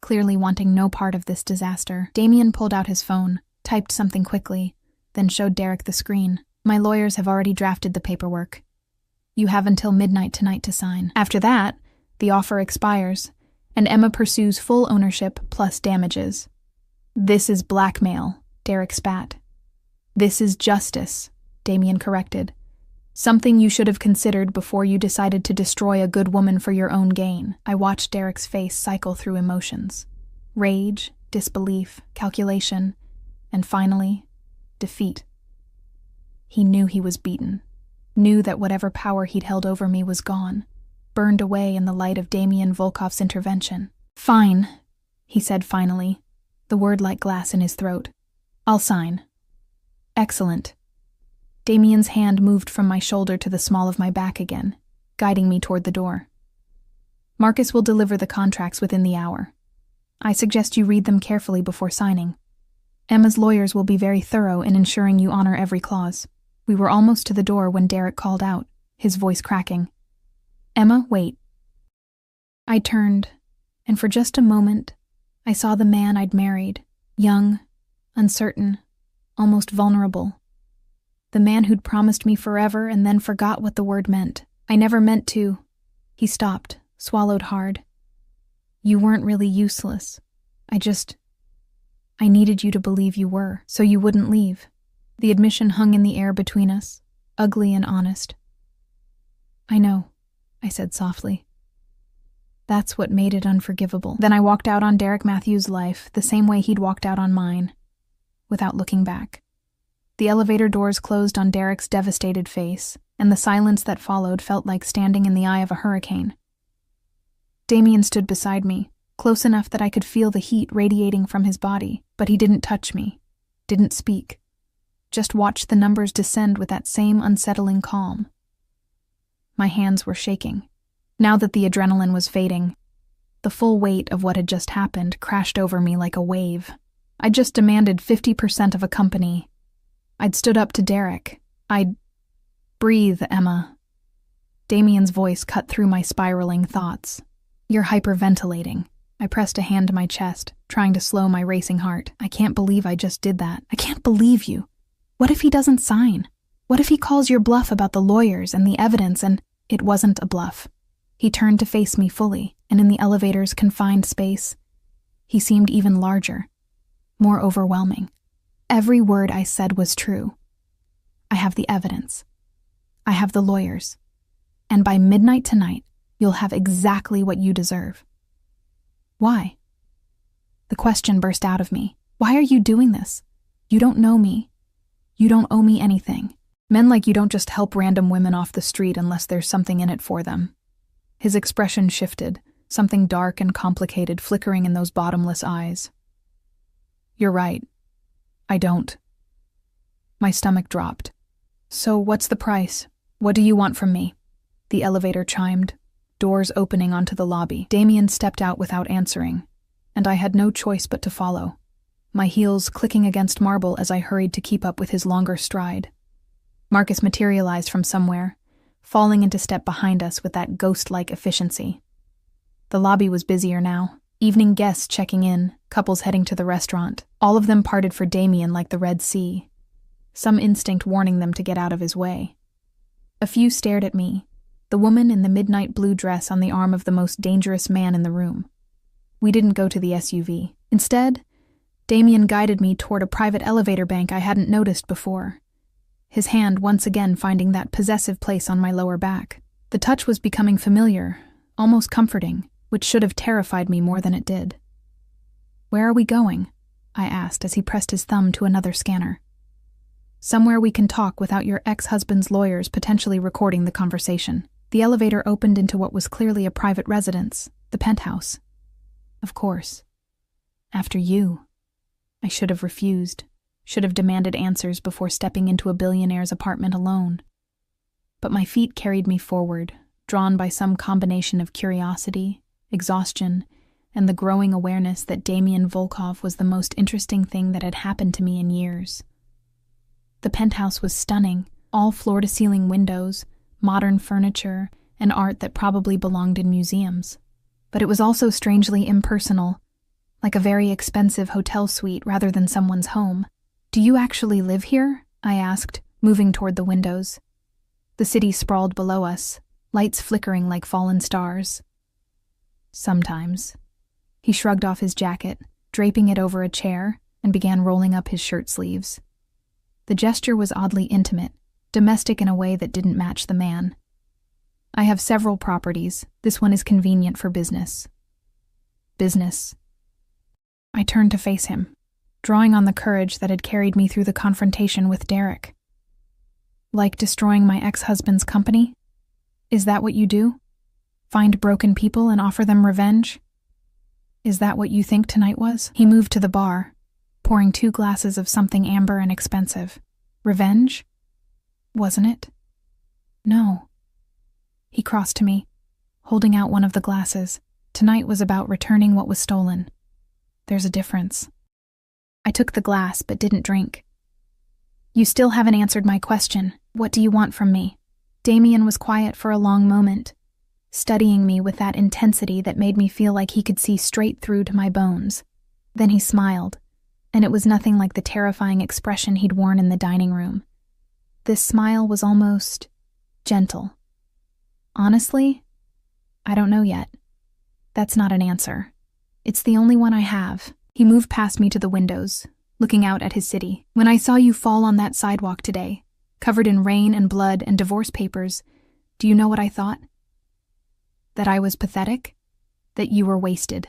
clearly wanting no part of this disaster. Damien pulled out his phone, typed something quickly, then showed Derek the screen. "My lawyers have already drafted the paperwork. You have until midnight tonight to sign. After that, the offer expires, and Emma pursues full ownership plus damages." "This is blackmail," Derek spat. "This is justice," Damien corrected. "Something you should have considered before you decided to destroy a good woman for your own gain." I watched Derek's face cycle through emotions. Rage, disbelief, calculation, and finally, defeat. He knew he was beaten, knew that whatever power he'd held over me was gone, burned away in the light of Damien Volkov's intervention. "Fine," he said finally, the word like glass in his throat. "I'll sign." "Excellent." Damien's hand moved from my shoulder to the small of my back again, guiding me toward the door. "Marcus will deliver the contracts within the hour. I suggest you read them carefully before signing. Emma's lawyers will be very thorough in ensuring you honor every clause." We were almost to the door when Derek called out, his voice cracking. "Emma, wait." I turned, and for just a moment, I saw the man I'd married, young, uncertain, almost vulnerable. The man who'd promised me forever and then forgot what the word meant. "I never meant to." He stopped, swallowed hard. "You weren't really useless. I needed you to believe you were, so you wouldn't leave." The admission hung in the air between us, ugly and honest. "I know," I said softly. That's what made it unforgivable. Then I walked out on Derek Matthews' life the same way he'd walked out on mine, without looking back. The elevator doors closed on Derek's devastated face, and the silence that followed felt like standing in the eye of a hurricane. Damien stood beside me, close enough that I could feel the heat radiating from his body, but he didn't touch me, didn't speak. just watched the numbers descend with that same unsettling calm. My hands were shaking. Now that the adrenaline was fading, the full weight of what had just happened crashed over me like a wave. I'd just demanded 50% of a company. I'd stood up to Derek. I'd... Breathe, Emma. Damien's voice cut through my spiraling thoughts. You're hyperventilating. I pressed a hand to my chest, trying to slow my racing heart. I can't believe I just did that. I can't believe you. What if he doesn't sign? What if he calls your bluff about the lawyers and the evidence and... It wasn't a bluff. He turned to face me fully, and in the elevator's confined space, he seemed even larger, more overwhelming. Every word I said was true. I have the evidence. I have the lawyers. And by midnight tonight, you'll have exactly what you deserve. Why? The question burst out of me. Why are you doing this? You don't know me. You don't owe me anything. Men like you don't just help random women off the street unless there's something in it for them. His expression shifted, something dark and complicated flickering in those bottomless eyes. You're right. I don't. My stomach dropped. So what's the price? What do you want from me? The elevator chimed, doors opening onto the lobby. Damien stepped out without answering, and I had no choice but to follow, my heels clicking against marble as I hurried to keep up with his longer stride. Marcus materialized from somewhere, falling into step behind us with that ghost-like efficiency. The lobby was busier now, evening guests checking in, couples heading to the restaurant. All of them parted for Damien like the Red Sea, some instinct warning them to get out of his way. A few stared at me, the woman in the midnight blue dress on the arm of the most dangerous man in the room. We didn't go to the SUV. Instead, Damien guided me toward a private elevator bank I hadn't noticed before, his hand once again finding that possessive place on my lower back. The touch was becoming familiar, almost comforting, which should have terrified me more than it did. Where are we going? I asked as he pressed his thumb to another scanner. Somewhere we can talk without your ex-husband's lawyers potentially recording the conversation. The elevator opened into what was clearly a private residence, the penthouse. Of course. After you. I should have refused, should have demanded answers before stepping into a billionaire's apartment alone. But my feet carried me forward, drawn by some combination of curiosity, exhaustion, and the growing awareness that Damien Volkov was the most interesting thing that had happened to me in years. The penthouse was stunning, all floor-to-ceiling windows, modern furniture, and art that probably belonged in museums. But it was also strangely impersonal, like a very expensive hotel suite rather than someone's home. Do you actually live here? I asked, moving toward the windows. The city sprawled below us, lights flickering like fallen stars. Sometimes. He shrugged off his jacket, draping it over a chair, and began rolling up his shirt sleeves. The gesture was oddly intimate, domestic in a way that didn't match the man. I have several properties. This one is convenient for business. Business. I turned to face him, drawing on the courage that had carried me through the confrontation with Derek. Like destroying my ex-husband's company? Is that what you do? Find broken people and offer them revenge? Is that what you think tonight was? He moved to the bar, pouring 2 glasses of something amber and expensive. Revenge? Wasn't it? No. He crossed to me, holding out one of the glasses. Tonight was about returning what was stolen. There's a difference. I took the glass but didn't drink. You still haven't answered my question. What do you want from me? Damien was quiet for a long moment, studying me with that intensity that made me feel like he could see straight through to my bones. Then he smiled, and it was nothing like the terrifying expression he'd worn in the dining room. This smile was almost gentle. Honestly, I don't know yet. That's not an answer. It's the only one I have. He moved past me to the windows, looking out at his city. When I saw you fall on that sidewalk today, covered in rain and blood and divorce papers, do you know what I thought? That I was pathetic? That you were wasted.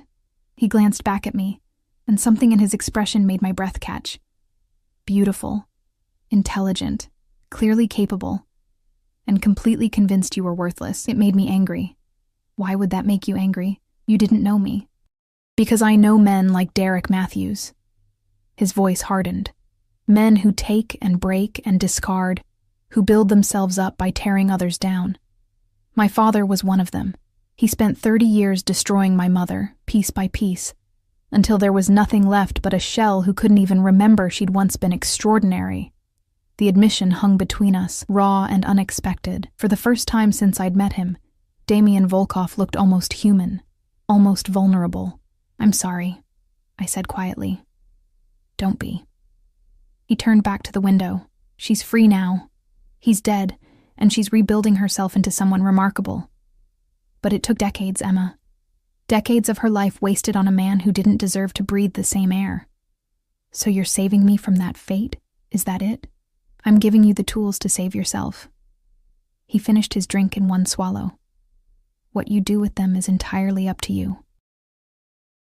He glanced back at me, and something in his expression made my breath catch. Beautiful, intelligent, clearly capable, and completely convinced you were worthless. It made me angry. Why would that make you angry? You didn't know me. Because I know men like Derek Matthews. His voice hardened. Men who take and break and discard, who build themselves up by tearing others down. My father was one of them. He spent 30 years destroying my mother, piece by piece, until there was nothing left but a shell who couldn't even remember she'd once been extraordinary. The admission hung between us, raw and unexpected. For the first time since I'd met him, Damian Volkov looked almost human, almost vulnerable. "I'm sorry," I said quietly. "Don't be." He turned back to the window. "She's free now. He's dead, and she's rebuilding herself into someone remarkable. But it took decades, Emma. Decades of her life wasted on a man who didn't deserve to breathe the same air. So you're saving me from that fate? Is that it? I'm giving you the tools to save yourself." He finished his drink in one swallow. "What you do with them is entirely up to you."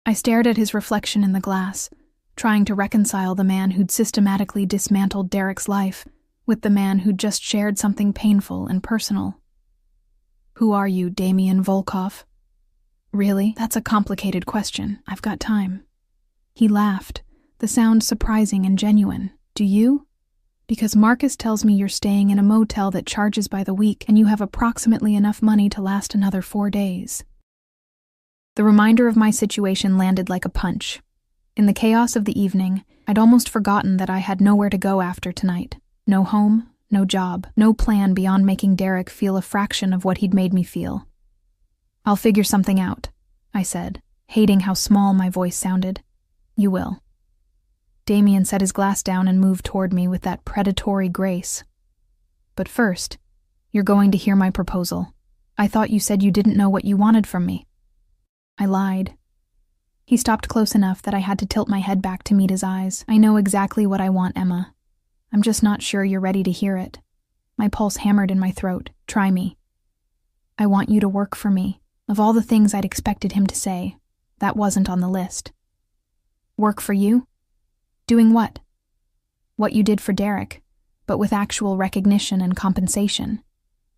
I stared at his reflection in the glass, trying to reconcile the man who'd systematically dismantled Derek's life with the man who'd just shared something painful and personal. "Who are you, Damian Volkov?" "Really? That's a complicated question. I've got time." He laughed, the sound surprising and genuine. "Do you? Because Marcus tells me you're staying in a motel that charges by the week and you have approximately enough money to last another 4 days." The reminder of my situation landed like a punch. In the chaos of the evening, I'd almost forgotten that I had nowhere to go after tonight. No home, no job, no plan beyond making Derek feel a fraction of what he'd made me feel. "I'll figure something out," I said, hating how small my voice sounded. "You will." Damian set his glass down and moved toward me with that predatory grace. "But first, you're going to hear my proposal. I thought you said you didn't know what you wanted from me." I lied. He stopped close enough that I had to tilt my head back to meet his eyes. "I know exactly what I want, Emma. I'm just not sure you're ready to hear it." My pulse hammered in my throat. "Try me." "I want you to work for me." Of all the things I'd expected him to say, that wasn't on the list. "Work for you? Doing what?" "What you did for Derek, but with actual recognition and compensation."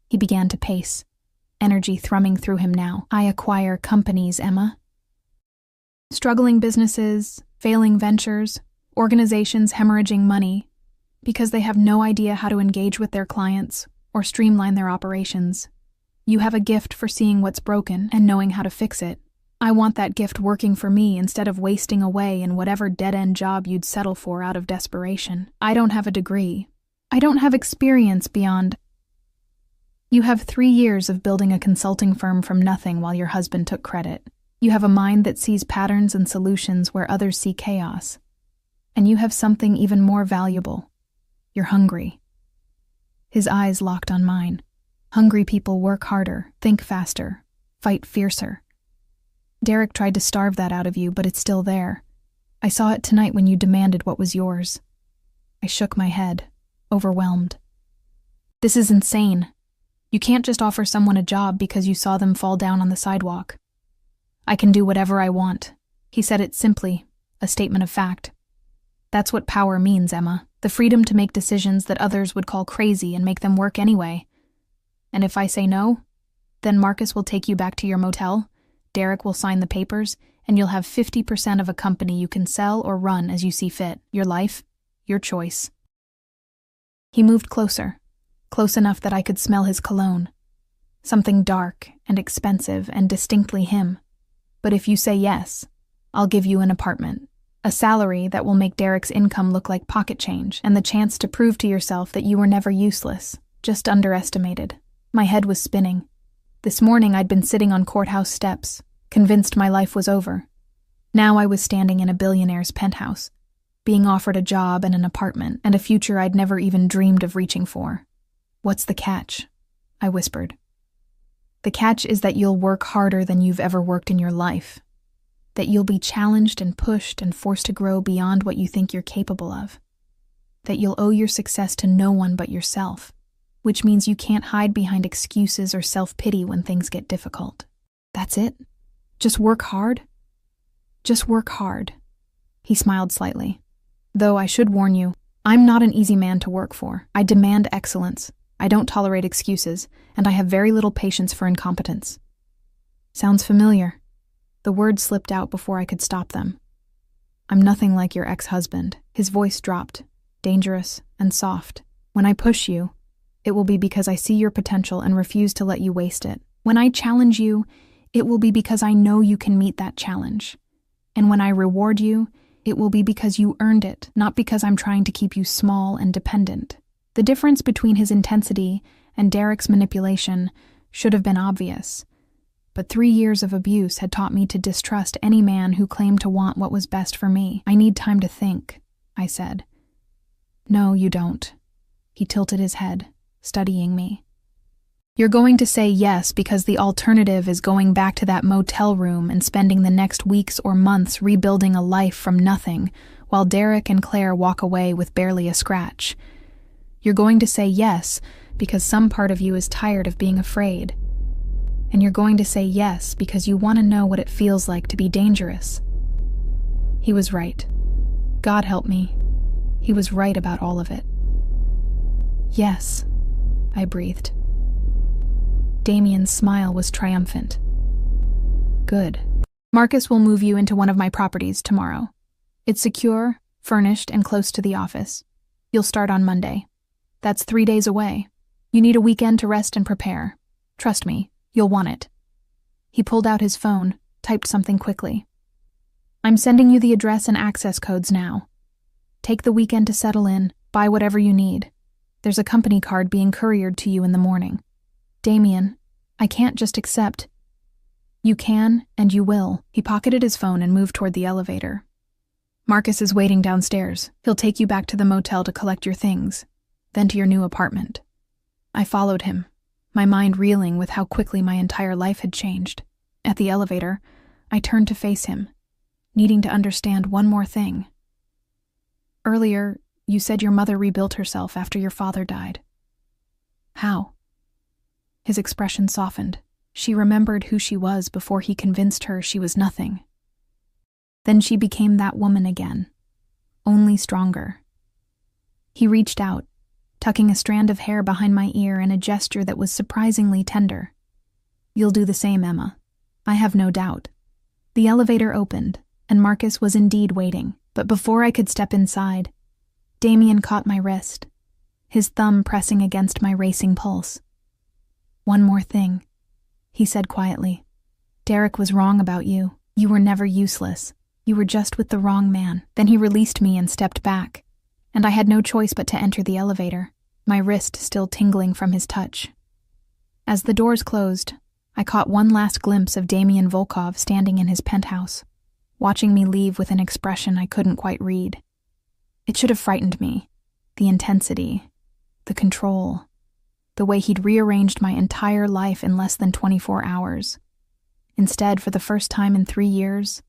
He began to pace, energy thrumming through him now. "I acquire companies, Emma. Struggling businesses, failing ventures, organizations hemorrhaging money because they have no idea how to engage with their clients or streamline their operations. You have a gift for seeing what's broken and knowing how to fix it. I want that gift working for me instead of wasting away in whatever dead-end job you'd settle for out of desperation. I don't have a degree. I don't have experience beyond... You have 3 years of building a consulting firm from nothing while your husband took credit. You have a mind that sees patterns and solutions where others see chaos. And you have something even more valuable. You're hungry." His eyes locked on mine. Hungry people work harder, think faster, fight fiercer. Derek tried to starve that out of you, but it's still there. I saw it tonight when you demanded what was yours. I shook my head, overwhelmed. "This is insane. You can't just offer someone a job because you saw them fall down on the sidewalk." "I can do whatever I want." He said it simply, a statement of fact. That's what power means, Emma. The freedom to make decisions that others would call crazy and make them work anyway. And if I say no, then Marcus will take you back to your motel, Derek will sign the papers, and you'll have 50% of a company you can sell or run as you see fit. Your life, your choice. He moved closer, close enough that I could smell his cologne. Something dark and expensive and distinctly him. "But if you say yes, I'll give you an apartment, a salary that will make Derek's income look like pocket change, and the chance to prove to yourself that you were never useless, just underestimated." My head was spinning. This morning I'd been sitting on courthouse steps, convinced my life was over. Now I was standing in a billionaire's penthouse, being offered a job and an apartment, and a future I'd never even dreamed of reaching for. "What's the catch?" I whispered. "The catch is that you'll work harder than you've ever worked in your life. That you'll be challenged and pushed and forced to grow beyond what you think you're capable of. That you'll owe your success to no one but yourself, which means you can't hide behind excuses or self-pity when things get difficult. That's it? Just work hard? Just work hard." He smiled slightly. "Though I should warn you, I'm not an easy man to work for. I demand excellence. I don't tolerate excuses, and I have very little patience for incompetence." "Sounds familiar." The words slipped out before I could stop them. "I'm nothing like your ex-husband." His voice dropped. dangerous, and soft. When I push you, it will be because I see your potential and refuse to let you waste it. When I challenge you, it will be because I know you can meet that challenge. And when I reward you, it will be because you earned it, not because I'm trying to keep you small and dependent. The difference between his intensity and Derek's manipulation should have been obvious. But 3 years of abuse had taught me to distrust any man who claimed to want what was best for me. I need time to think, I said. No, you don't. He tilted his head, studying me. You're going to say yes because the alternative is going back to that motel room and spending the next weeks or months rebuilding a life from nothing, while Derek and Claire walk away with barely a scratch. You're going to say yes because some part of you is tired of being afraid. And you're going to say yes because you want to know what it feels like to be dangerous. He was right. God help me. He was right about all of it. Yes, I breathed. Damien's smile was triumphant. Good. Marcus will move you into one of my properties tomorrow. It's secure, furnished, and close to the office. You'll start on Monday. That's 3 days away. You need a weekend to rest and prepare. Trust me, you'll want it. He pulled out his phone, typed something quickly. I'm sending you the address and access codes now. Take the weekend to settle in, buy whatever you need. There's a company card being couriered to you in the morning. Damien, I can't just accept. You can, and you will. He pocketed his phone and moved toward the elevator. Marcus is waiting downstairs. He'll take you back to the motel to collect your things, then to your new apartment. I followed him, my mind reeling with how quickly my entire life had changed. At the elevator, I turned to face him, needing to understand one more thing. Earlier, you said your mother rebuilt herself after your father died. How? His expression softened. She remembered who she was before he convinced her she was nothing. Then she became that woman again, only stronger. He reached out, tucking a strand of hair behind my ear in a gesture that was surprisingly tender. You'll do the same, Emma. I have no doubt. The elevator opened, and Marcus was indeed waiting, but before I could step inside, Damien caught my wrist, his thumb pressing against my racing pulse. One more thing, he said quietly. Derek was wrong about you. You were never useless. You were just with the wrong man. Then he released me and stepped back, and I had no choice but to enter the elevator, my wrist still tingling from his touch. As the doors closed, I caught one last glimpse of Damien Volkov standing in his penthouse, watching me leave with an expression I couldn't quite read. It should have frightened me. The intensity, the control, the way he'd rearranged my entire life in less than 24 hours. Instead, for the first time in 3 years,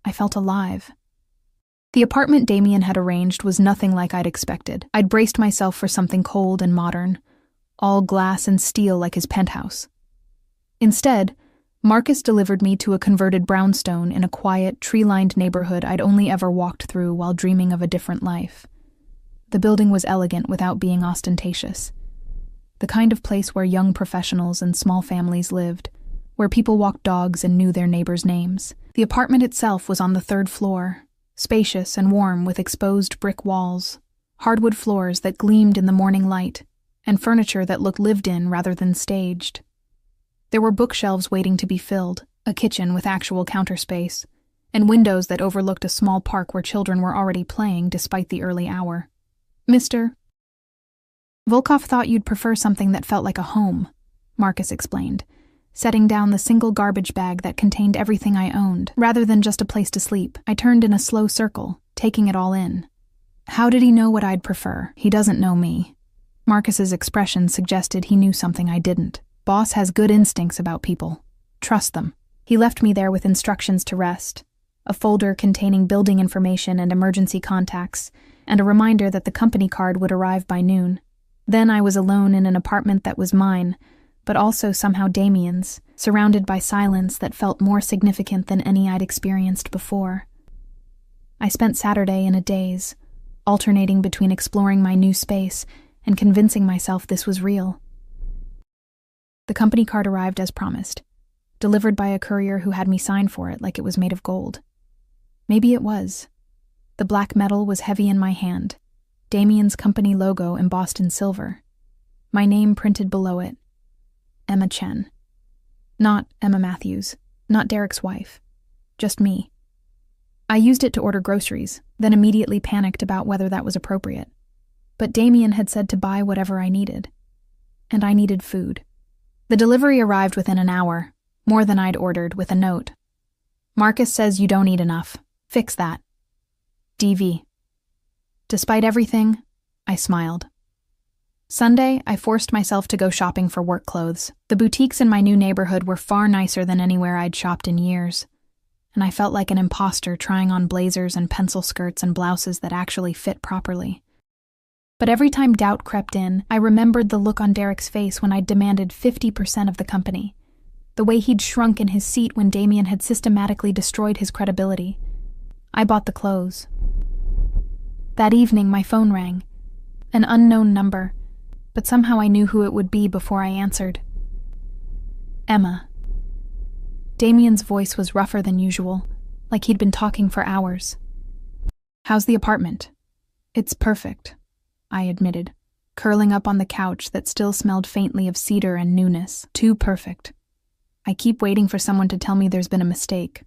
I felt alive. The apartment Damien had arranged was nothing like I'd expected. I'd braced myself for something cold and modern, all glass and steel like his penthouse. Instead, Marcus delivered me to a converted brownstone in a quiet, tree-lined neighborhood I'd only ever walked through while dreaming of a different life. The building was elegant without being ostentatious. The kind of place where young professionals and small families lived, where people walked dogs and knew their neighbors' names. The apartment itself was on the 3rd floor, spacious and warm with exposed brick walls, hardwood floors that gleamed in the morning light, and furniture that looked lived in rather than staged. There were bookshelves waiting to be filled, a kitchen with actual counter space, and windows that overlooked a small park where children were already playing despite the early hour. Mr. Volkov thought you'd prefer something that felt like a home, Marcus explained, setting down the single garbage bag that contained everything I owned, rather than just a place to sleep. I turned in a slow circle, taking it all in. How did he know what I'd prefer? He doesn't know me. Marcus's expression suggested he knew something I didn't. Boss has good instincts about people. Trust them. He left me there with instructions to rest, a folder containing building information and emergency contacts, and a reminder that the company card would arrive by noon. Then I was alone in an apartment that was mine, but also somehow Damien's, surrounded by silence that felt more significant than any I'd experienced before. I spent Saturday in a daze, alternating between exploring my new space and convincing myself this was real. The company card arrived as promised, delivered by a courier who had me sign for it like it was made of gold. Maybe it was. The black metal was heavy in my hand. Damien's company logo embossed in silver. My name printed below it. Emma Chen. Not Emma Matthews, not Derek's wife. Just me. I used it to order groceries, then immediately panicked about whether that was appropriate. But Damien had said to buy whatever I needed. And I needed food. The delivery arrived within an hour, more than I'd ordered, with a note. Marcus says you don't eat enough. Fix that. DV. Despite everything, I smiled. Sunday, I forced myself to go shopping for work clothes. The boutiques in my new neighborhood were far nicer than anywhere I'd shopped in years, and I felt like an imposter trying on blazers and pencil skirts and blouses that actually fit properly. But every time doubt crept in, I remembered the look on Derek's face when I'd demanded 50% of the company, the way he'd shrunk in his seat when Damien had systematically destroyed his credibility. I bought the clothes. That evening, my phone rang. An unknown number, but somehow I knew who it would be before I answered. Emma. Damien's voice was rougher than usual, like he'd been talking for hours. How's the apartment? It's perfect, I admitted, curling up on the couch that still smelled faintly of cedar and newness. Too perfect. I keep waiting for someone to tell me there's been a mistake.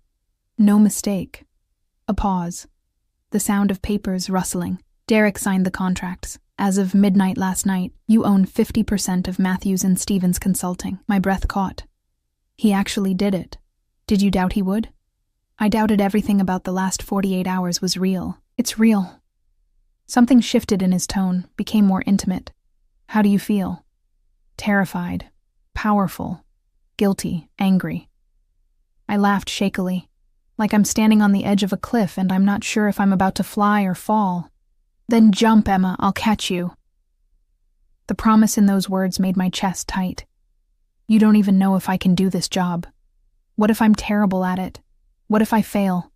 No mistake. A pause. The sound of papers rustling. Derek signed the contracts. As of midnight last night, you own 50% of Matthews and Stevens Consulting. My breath caught. He actually did it. Did you doubt he would? I doubted everything about the last 48 hours was real. It's real. Something shifted in his tone, became more intimate. How do you feel? Terrified. Powerful. Guilty. Angry. I laughed shakily, like I'm standing on the edge of a cliff and I'm not sure if I'm about to fly or fall. Then jump, Emma, I'll catch you. The promise in those words made my chest tight. You don't even know if I can do this job. What if I'm terrible at it? What if I fail?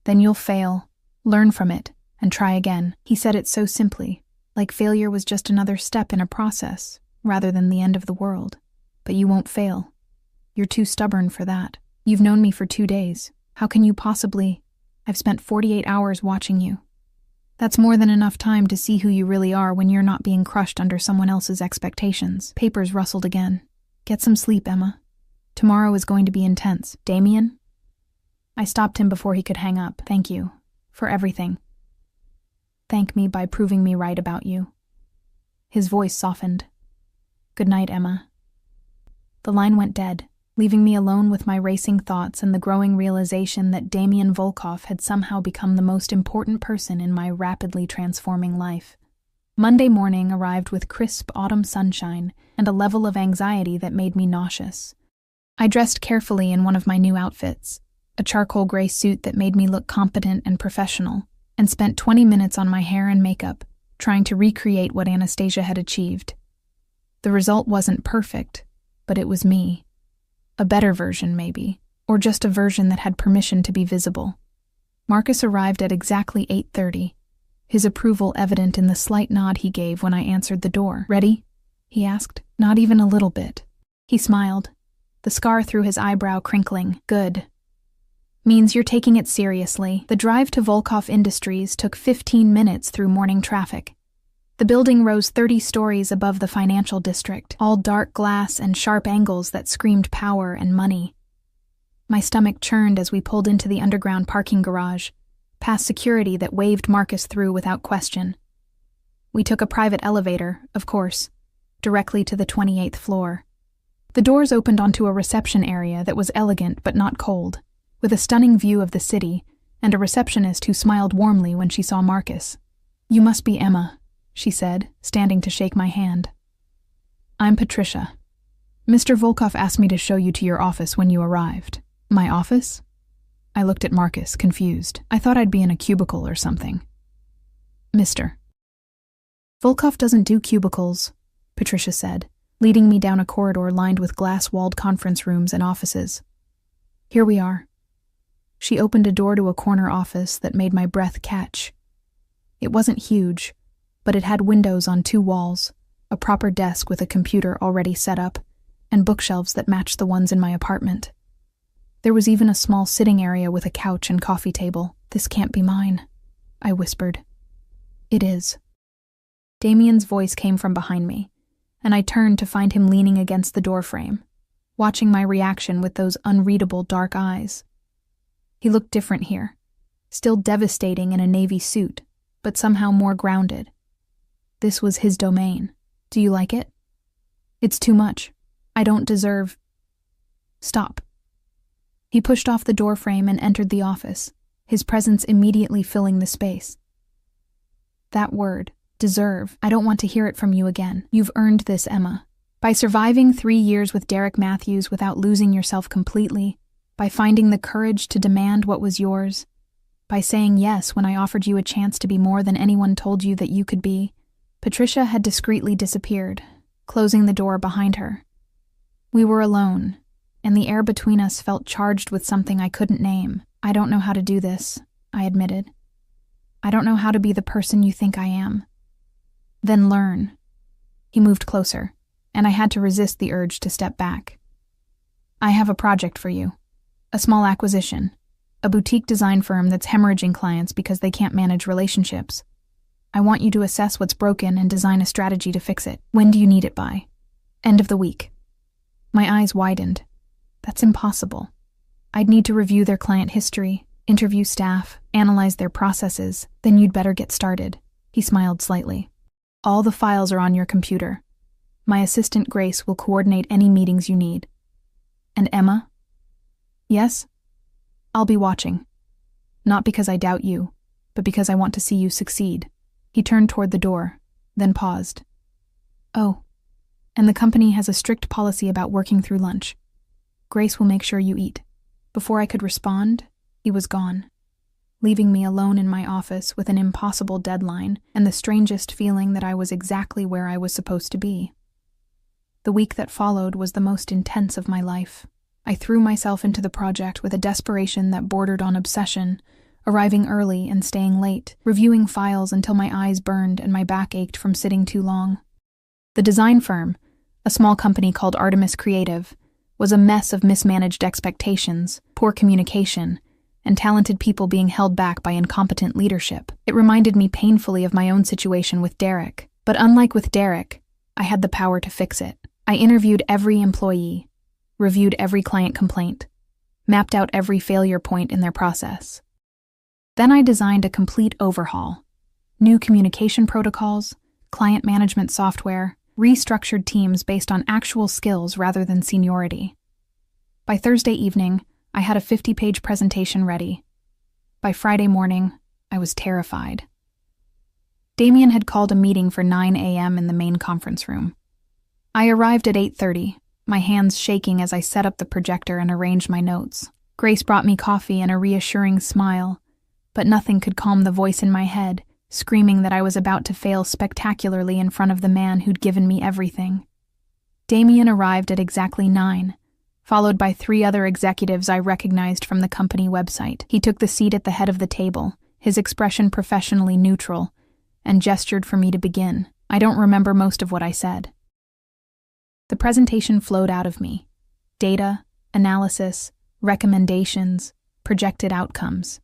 Then you'll fail, learn from it, and try again. He said it so simply, like failure was just another step in a process, rather than the end of the world. But you won't fail. You're too stubborn for that. You've known me for 2 days. How can you possibly? I've spent 48 hours watching you. That's more than enough time to see who you really are when you're not being crushed under someone else's expectations. Papers rustled again. Get some sleep, Emma. Tomorrow is going to be intense. Damien? I stopped him before he could hang up. Thank you. For everything. Thank me by proving me right about you. His voice softened. Good night, Emma. The line went dead, leaving me alone with my racing thoughts and the growing realization that Damien Volkov had somehow become the most important person in my rapidly transforming life. Monday morning arrived with crisp autumn sunshine and a level of anxiety that made me nauseous. I dressed carefully in one of my new outfits, a charcoal gray suit that made me look competent and professional, and spent 20 minutes on my hair and makeup, trying to recreate what Anastasia had achieved. The result wasn't perfect, but it was me. A better version, maybe, or just a version that had permission to be visible. Marcus arrived at exactly 8:30, his approval evident in the slight nod he gave when I answered the door. Ready? He asked. Not even a little bit. He smiled, the scar through his eyebrow crinkling. Good. Means you're taking it seriously. The drive to Volkov Industries took 15 minutes through morning traffic. The building rose 30 stories above the financial district, all dark glass and sharp angles that screamed power and money. My stomach churned as we pulled into the underground parking garage, past security that waved Marcus through without question. We took a private elevator, of course, directly to the 28th floor. The doors opened onto a reception area that was elegant but not cold, with a stunning view of the city and a receptionist who smiled warmly when she saw Marcus. You must be Emma, she said, standing to shake my hand. I'm Patricia. Mr. Volkov asked me to show you to your office when you arrived. My office? I looked at Marcus, confused. I thought I'd be in a cubicle or something. Mister. Volkov doesn't do cubicles, Patricia said, leading me down a corridor lined with glass-walled conference rooms and offices. Here we are. She opened a door to a corner office that made my breath catch. It wasn't huge, but it had windows on 2 walls, a proper desk with a computer already set up, and bookshelves that matched the ones in my apartment. There was even a small sitting area with a couch and coffee table. This can't be mine, I whispered. It is. Damien's voice came from behind me, and I turned to find him leaning against the doorframe, watching my reaction with those unreadable dark eyes. He looked different here, still devastating in a navy suit, but somehow more grounded. This was his domain. Do you like it? It's too much. I don't deserve... Stop. He pushed off the doorframe and entered the office, his presence immediately filling the space. That word, deserve, I don't want to hear it from you again. You've earned this, Emma. By surviving 3 years with Derek Matthews without losing yourself completely, by finding the courage to demand what was yours, by saying yes when I offered you a chance to be more than anyone told you that you could be. Patricia had discreetly disappeared, closing the door behind her. We were alone, and the air between us felt charged with something I couldn't name. I don't know how to do this, I admitted. I don't know how to be the person you think I am. Then learn. He moved closer, and I had to resist the urge to step back. I have a project for you. A small acquisition. A boutique design firm that's hemorrhaging clients because they can't manage relationships. I want you to assess what's broken and design a strategy to fix it. When do you need it by? End of the week. My eyes widened. That's impossible. I'd need to review their client history, interview staff, analyze their processes, then you'd better get started. He smiled slightly. All the files are on your computer. My assistant Grace will coordinate any meetings you need. And Emma? Yes? I'll be watching. Not because I doubt you, but because I want to see you succeed. He turned toward the door, then paused. Oh, and the company has a strict policy about working through lunch. Grace will make sure you eat. Before I could respond, he was gone, leaving me alone in my office with an impossible deadline and the strangest feeling that I was exactly where I was supposed to be. The week that followed was the most intense of my life. I threw myself into the project with a desperation that bordered on obsession, arriving early and staying late, reviewing files until my eyes burned and my back ached from sitting too long. The design firm, a small company called Artemis Creative, was a mess of mismanaged expectations, poor communication, and talented people being held back by incompetent leadership. It reminded me painfully of my own situation with Derek. But unlike with Derek, I had the power to fix it. I interviewed every employee, reviewed every client complaint, mapped out every failure point in their process. Then I designed a complete overhaul. New communication protocols, client management software, restructured teams based on actual skills rather than seniority. By Thursday evening, I had a 50-page presentation ready. By Friday morning, I was terrified. Damien had called a meeting for 9 a.m. in the main conference room. I arrived at 8:30, my hands shaking as I set up the projector and arranged my notes. Grace brought me coffee and a reassuring smile, but nothing could calm the voice in my head, screaming that I was about to fail spectacularly in front of the man who'd given me everything. Damien arrived at exactly 9, followed by 3 other executives I recognized from the company website. He took the seat at the head of the table, his expression professionally neutral, and gestured for me to begin. I don't remember most of what I said. The presentation flowed out of me. Data, analysis, recommendations, projected outcomes.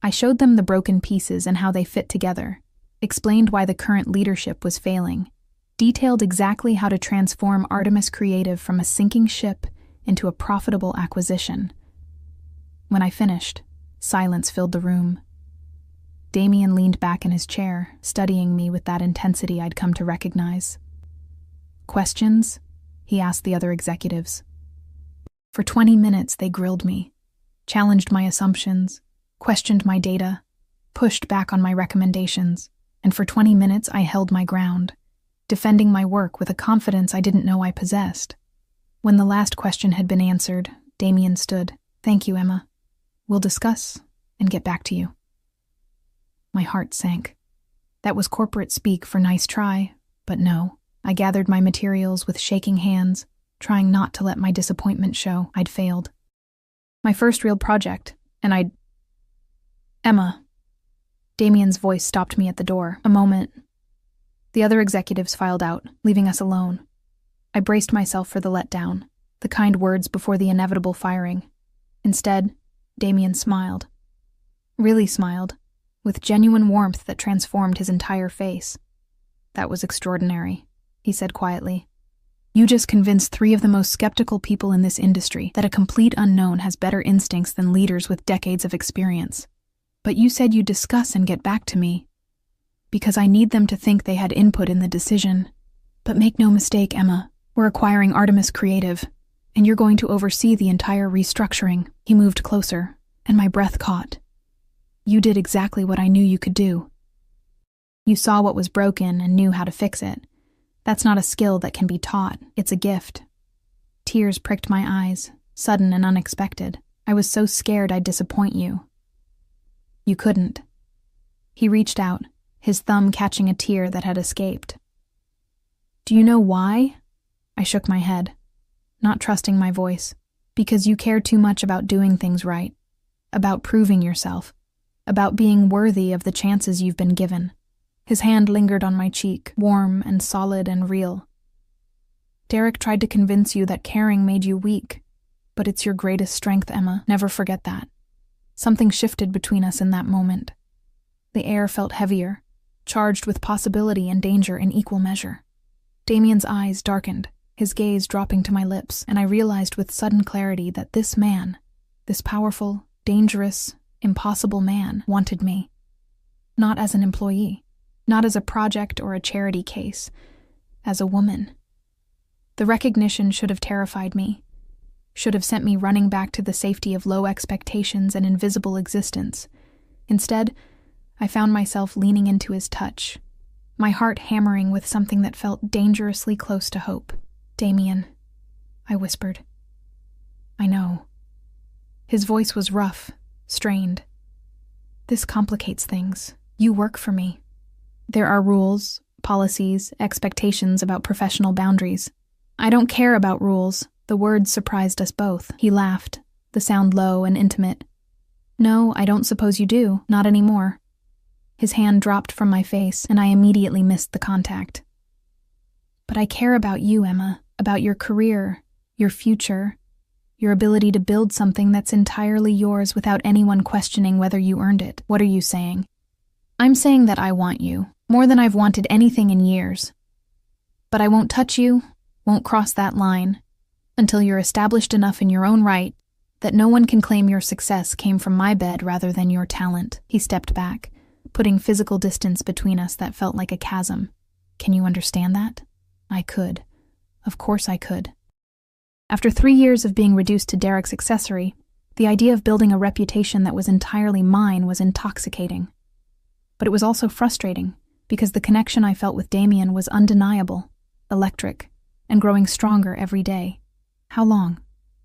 I showed them the broken pieces and how they fit together, explained why the current leadership was failing, detailed exactly how to transform Artemis Creative from a sinking ship into a profitable acquisition. When I finished, silence filled the room. Damien leaned back in his chair, studying me with that intensity I'd come to recognize. Questions? He asked the other executives. For 20 minutes they grilled me, challenged my assumptions, questioned my data, pushed back on my recommendations, and for 20 minutes I held my ground, defending my work with a confidence I didn't know I possessed. When the last question had been answered, Damien stood. Thank you, Emma. We'll discuss and get back to you. My heart sank. That was corporate speak for nice try, but no. I gathered my materials with shaking hands, trying not to let my disappointment show. I'd failed. My first real project, and Emma. Damien's voice stopped me at the door. A moment. The other executives filed out, leaving us alone. I braced myself for the letdown, the kind words before the inevitable firing. Instead, Damien smiled. Really smiled, with genuine warmth that transformed his entire face. That was extraordinary, he said quietly. You just convinced 3 of the most skeptical people in this industry that a complete unknown has better instincts than leaders with decades of experience. But you said you'd discuss and get back to me, because I need them to think they had input in the decision. But make no mistake, Emma, we're acquiring Artemis Creative, and you're going to oversee the entire restructuring. He moved closer, and my breath caught. You did exactly what I knew you could do. You saw what was broken and knew how to fix it. That's not a skill that can be taught, it's a gift. Tears pricked my eyes, sudden and unexpected. I was so scared I'd disappoint you. You couldn't. He reached out, his thumb catching a tear that had escaped. Do you know why? I shook my head, not trusting my voice. Because you care too much about doing things right, about proving yourself, about being worthy of the chances you've been given. His hand lingered on my cheek, warm and solid and real. Derek tried to convince you that caring made you weak, but it's your greatest strength, Emma. Never forget that. Something shifted between us in that moment. The air felt heavier, charged with possibility and danger in equal measure. Damien's eyes darkened, his gaze dropping to my lips, and I realized with sudden clarity that this man, this powerful, dangerous, impossible man, wanted me. Not as an employee. Not as a project or a charity case, as a woman. The recognition should have terrified me, should have sent me running back to the safety of low expectations and invisible existence. Instead, I found myself leaning into his touch, my heart hammering with something that felt dangerously close to hope. Damien, I whispered. I know. His voice was rough, strained. This complicates things. You work for me. There are rules, policies, expectations about professional boundaries. I don't care about rules. The words surprised us both. He laughed, the sound low and intimate. No, I don't suppose you do. Not anymore. His hand dropped from my face, and I immediately missed the contact. But I care about you, Emma, about your career, your future, your ability to build something that's entirely yours without anyone questioning whether you earned it. What are you saying? I'm saying that I want you. More than I've wanted anything in years. But I won't touch you, won't cross that line, until you're established enough in your own right that no one can claim your success came from my bed rather than your talent. He stepped back, putting physical distance between us that felt like a chasm. Can you understand that? I could. Of course I could. After 3 years of being reduced to Derek's accessory, the idea of building a reputation that was entirely mine was intoxicating. But it was also frustrating, because the connection I felt with Damien was undeniable, electric, and growing stronger every day. How long?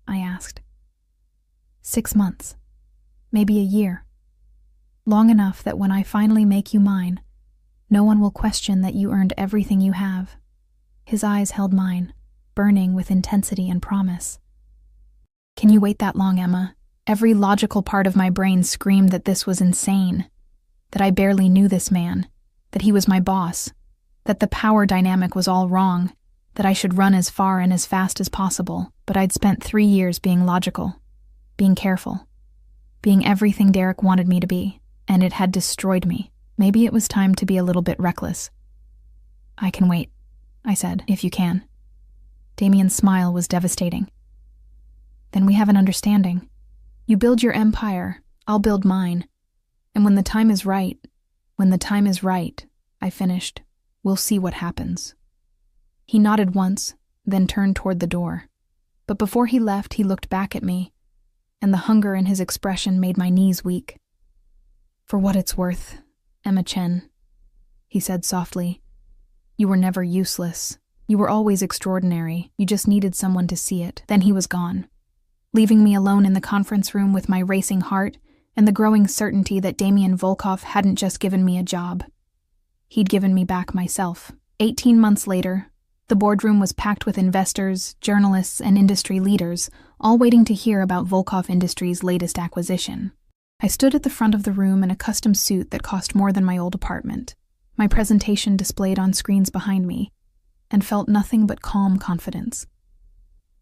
I asked. 6 months. Maybe a year. Long enough that when I finally make you mine, no one will question that you earned everything you have. His eyes held mine, burning with intensity and promise. Can you wait that long, Emma? Every logical part of my brain screamed that this was insane, that I barely knew this man, that he was my boss, that the power dynamic was all wrong, that I should run as far and as fast as possible, but I'd spent 3 years being logical, being careful, being everything Derek wanted me to be, and it had destroyed me. Maybe it was time to be a little bit reckless. I can wait, I said, if you can. Damien's smile was devastating. Then we have an understanding. You build your empire, I'll build mine. And when the time is right, I finished, we'll see what happens. He nodded once, then turned toward the door. But before he left, he looked back at me, and the hunger in his expression made my knees weak. For what it's worth, Emma Chen, he said softly, you were never useless. You were always extraordinary. You just needed someone to see it. Then he was gone, leaving me alone in the conference room with my racing heart and the growing certainty that Damien Volkov hadn't just given me a job. He'd given me back myself. 18 months later, the boardroom was packed with investors, journalists, and industry leaders, all waiting to hear about Volkov Industries' latest acquisition. I stood at the front of the room in a custom suit that cost more than my old apartment, my presentation displayed on screens behind me, and felt nothing but calm confidence.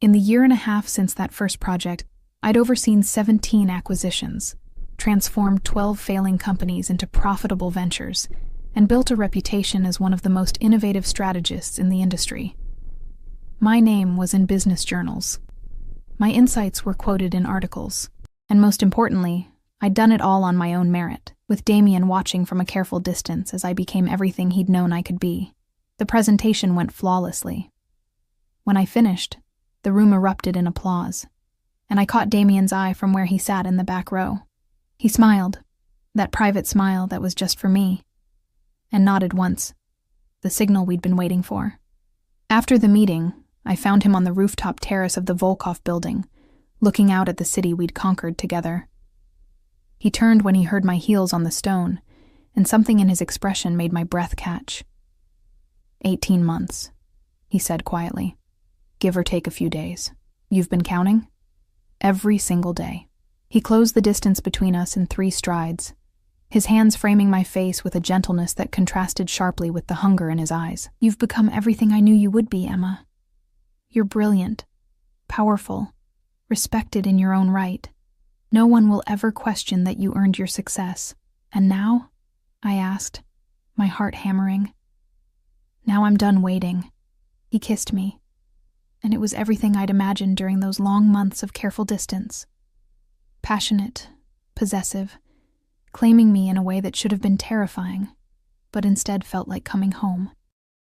In the 1.5 years since that first project, I'd overseen 17 acquisitions, transformed 12 failing companies into profitable ventures, and built a reputation as one of the most innovative strategists in the industry. My name was in business journals. My insights were quoted in articles. And most importantly, I'd done it all on my own merit, with Damien watching from a careful distance as I became everything he'd known I could be. The presentation went flawlessly. When I finished, the room erupted in applause, and I caught Damien's eye from where he sat in the back row. He smiled, that private smile that was just for me, and nodded once, the signal we'd been waiting for. After the meeting, I found him on the rooftop terrace of the Volkov building, looking out at the city we'd conquered together. He turned when he heard my heels on the stone, and something in his expression made my breath catch. 18 months, he said quietly. Give or take a few days. You've been counting? Every single day. He closed the distance between us in 3 strides, his hands framing my face with a gentleness that contrasted sharply with the hunger in his eyes. You've become everything I knew you would be, Emma. You're brilliant, powerful, respected in your own right. No one will ever question that you earned your success. And now? I asked, my heart hammering. Now I'm done waiting. He kissed me, and it was everything I'd imagined during those long months of careful distance. Passionate, possessive, claiming me in a way that should have been terrifying, but instead felt like coming home.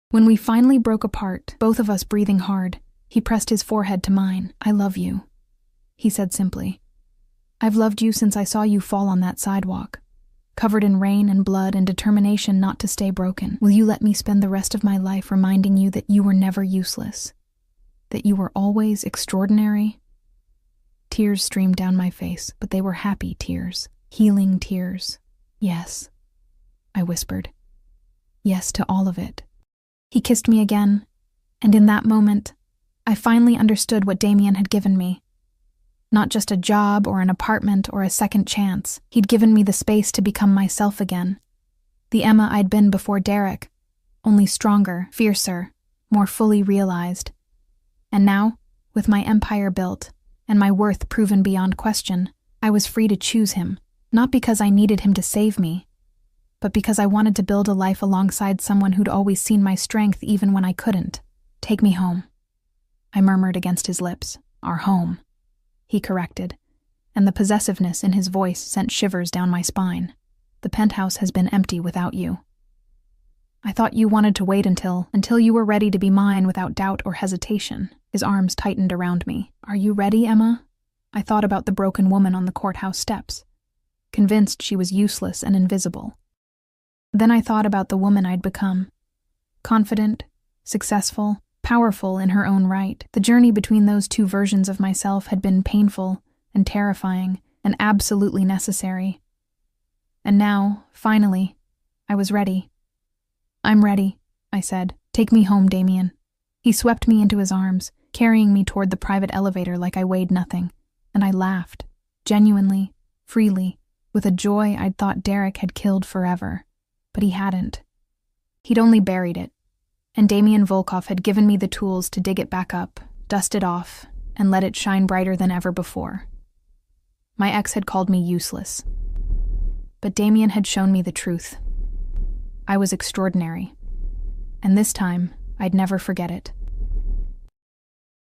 When we finally broke apart, both of us breathing hard, he pressed his forehead to mine. I love you, he said simply. I've loved you since I saw you fall on that sidewalk, covered in rain and blood and determination not to stay broken. Will you let me spend the rest of my life reminding you that you were never useless, that you were always extraordinary? Tears streamed down my face, but they were happy tears, healing tears. Yes, I whispered. Yes to all of it. He kissed me again, and in that moment, I finally understood what Damien had given me. Not just a job or an apartment or a second chance. He'd given me the space to become myself again. The Emma I'd been before Derek, only stronger, fiercer, more fully realized. And now, with my empire built and my worth proven beyond question, I was free to choose him, not because I needed him to save me, but because I wanted to build a life alongside someone who'd always seen my strength even when I couldn't. Take me home, I murmured against his lips. Our home, he corrected, and the possessiveness in his voice sent shivers down my spine. The penthouse has been empty without you. I thought you wanted to wait until you were ready to be mine without doubt or hesitation. His arms tightened around me. Are you ready, Emma? I thought about the broken woman on the courthouse steps, convinced she was useless and invisible. Then I thought about the woman I'd become. Confident, successful, powerful in her own right. The journey between those two versions of myself had been painful and terrifying and absolutely necessary. And now, finally, I was ready. I'm ready, I said. Take me home, Damien. He swept me into his arms, carrying me toward the private elevator like I weighed nothing, and I laughed, genuinely, freely, with a joy I'd thought Derek had killed forever. But he hadn't. He'd only buried it, and Damien Volkov had given me the tools to dig it back up, dust it off, and let it shine brighter than ever before. My ex had called me useless, but Damien had shown me the truth. I was extraordinary, and this time I'd never forget it.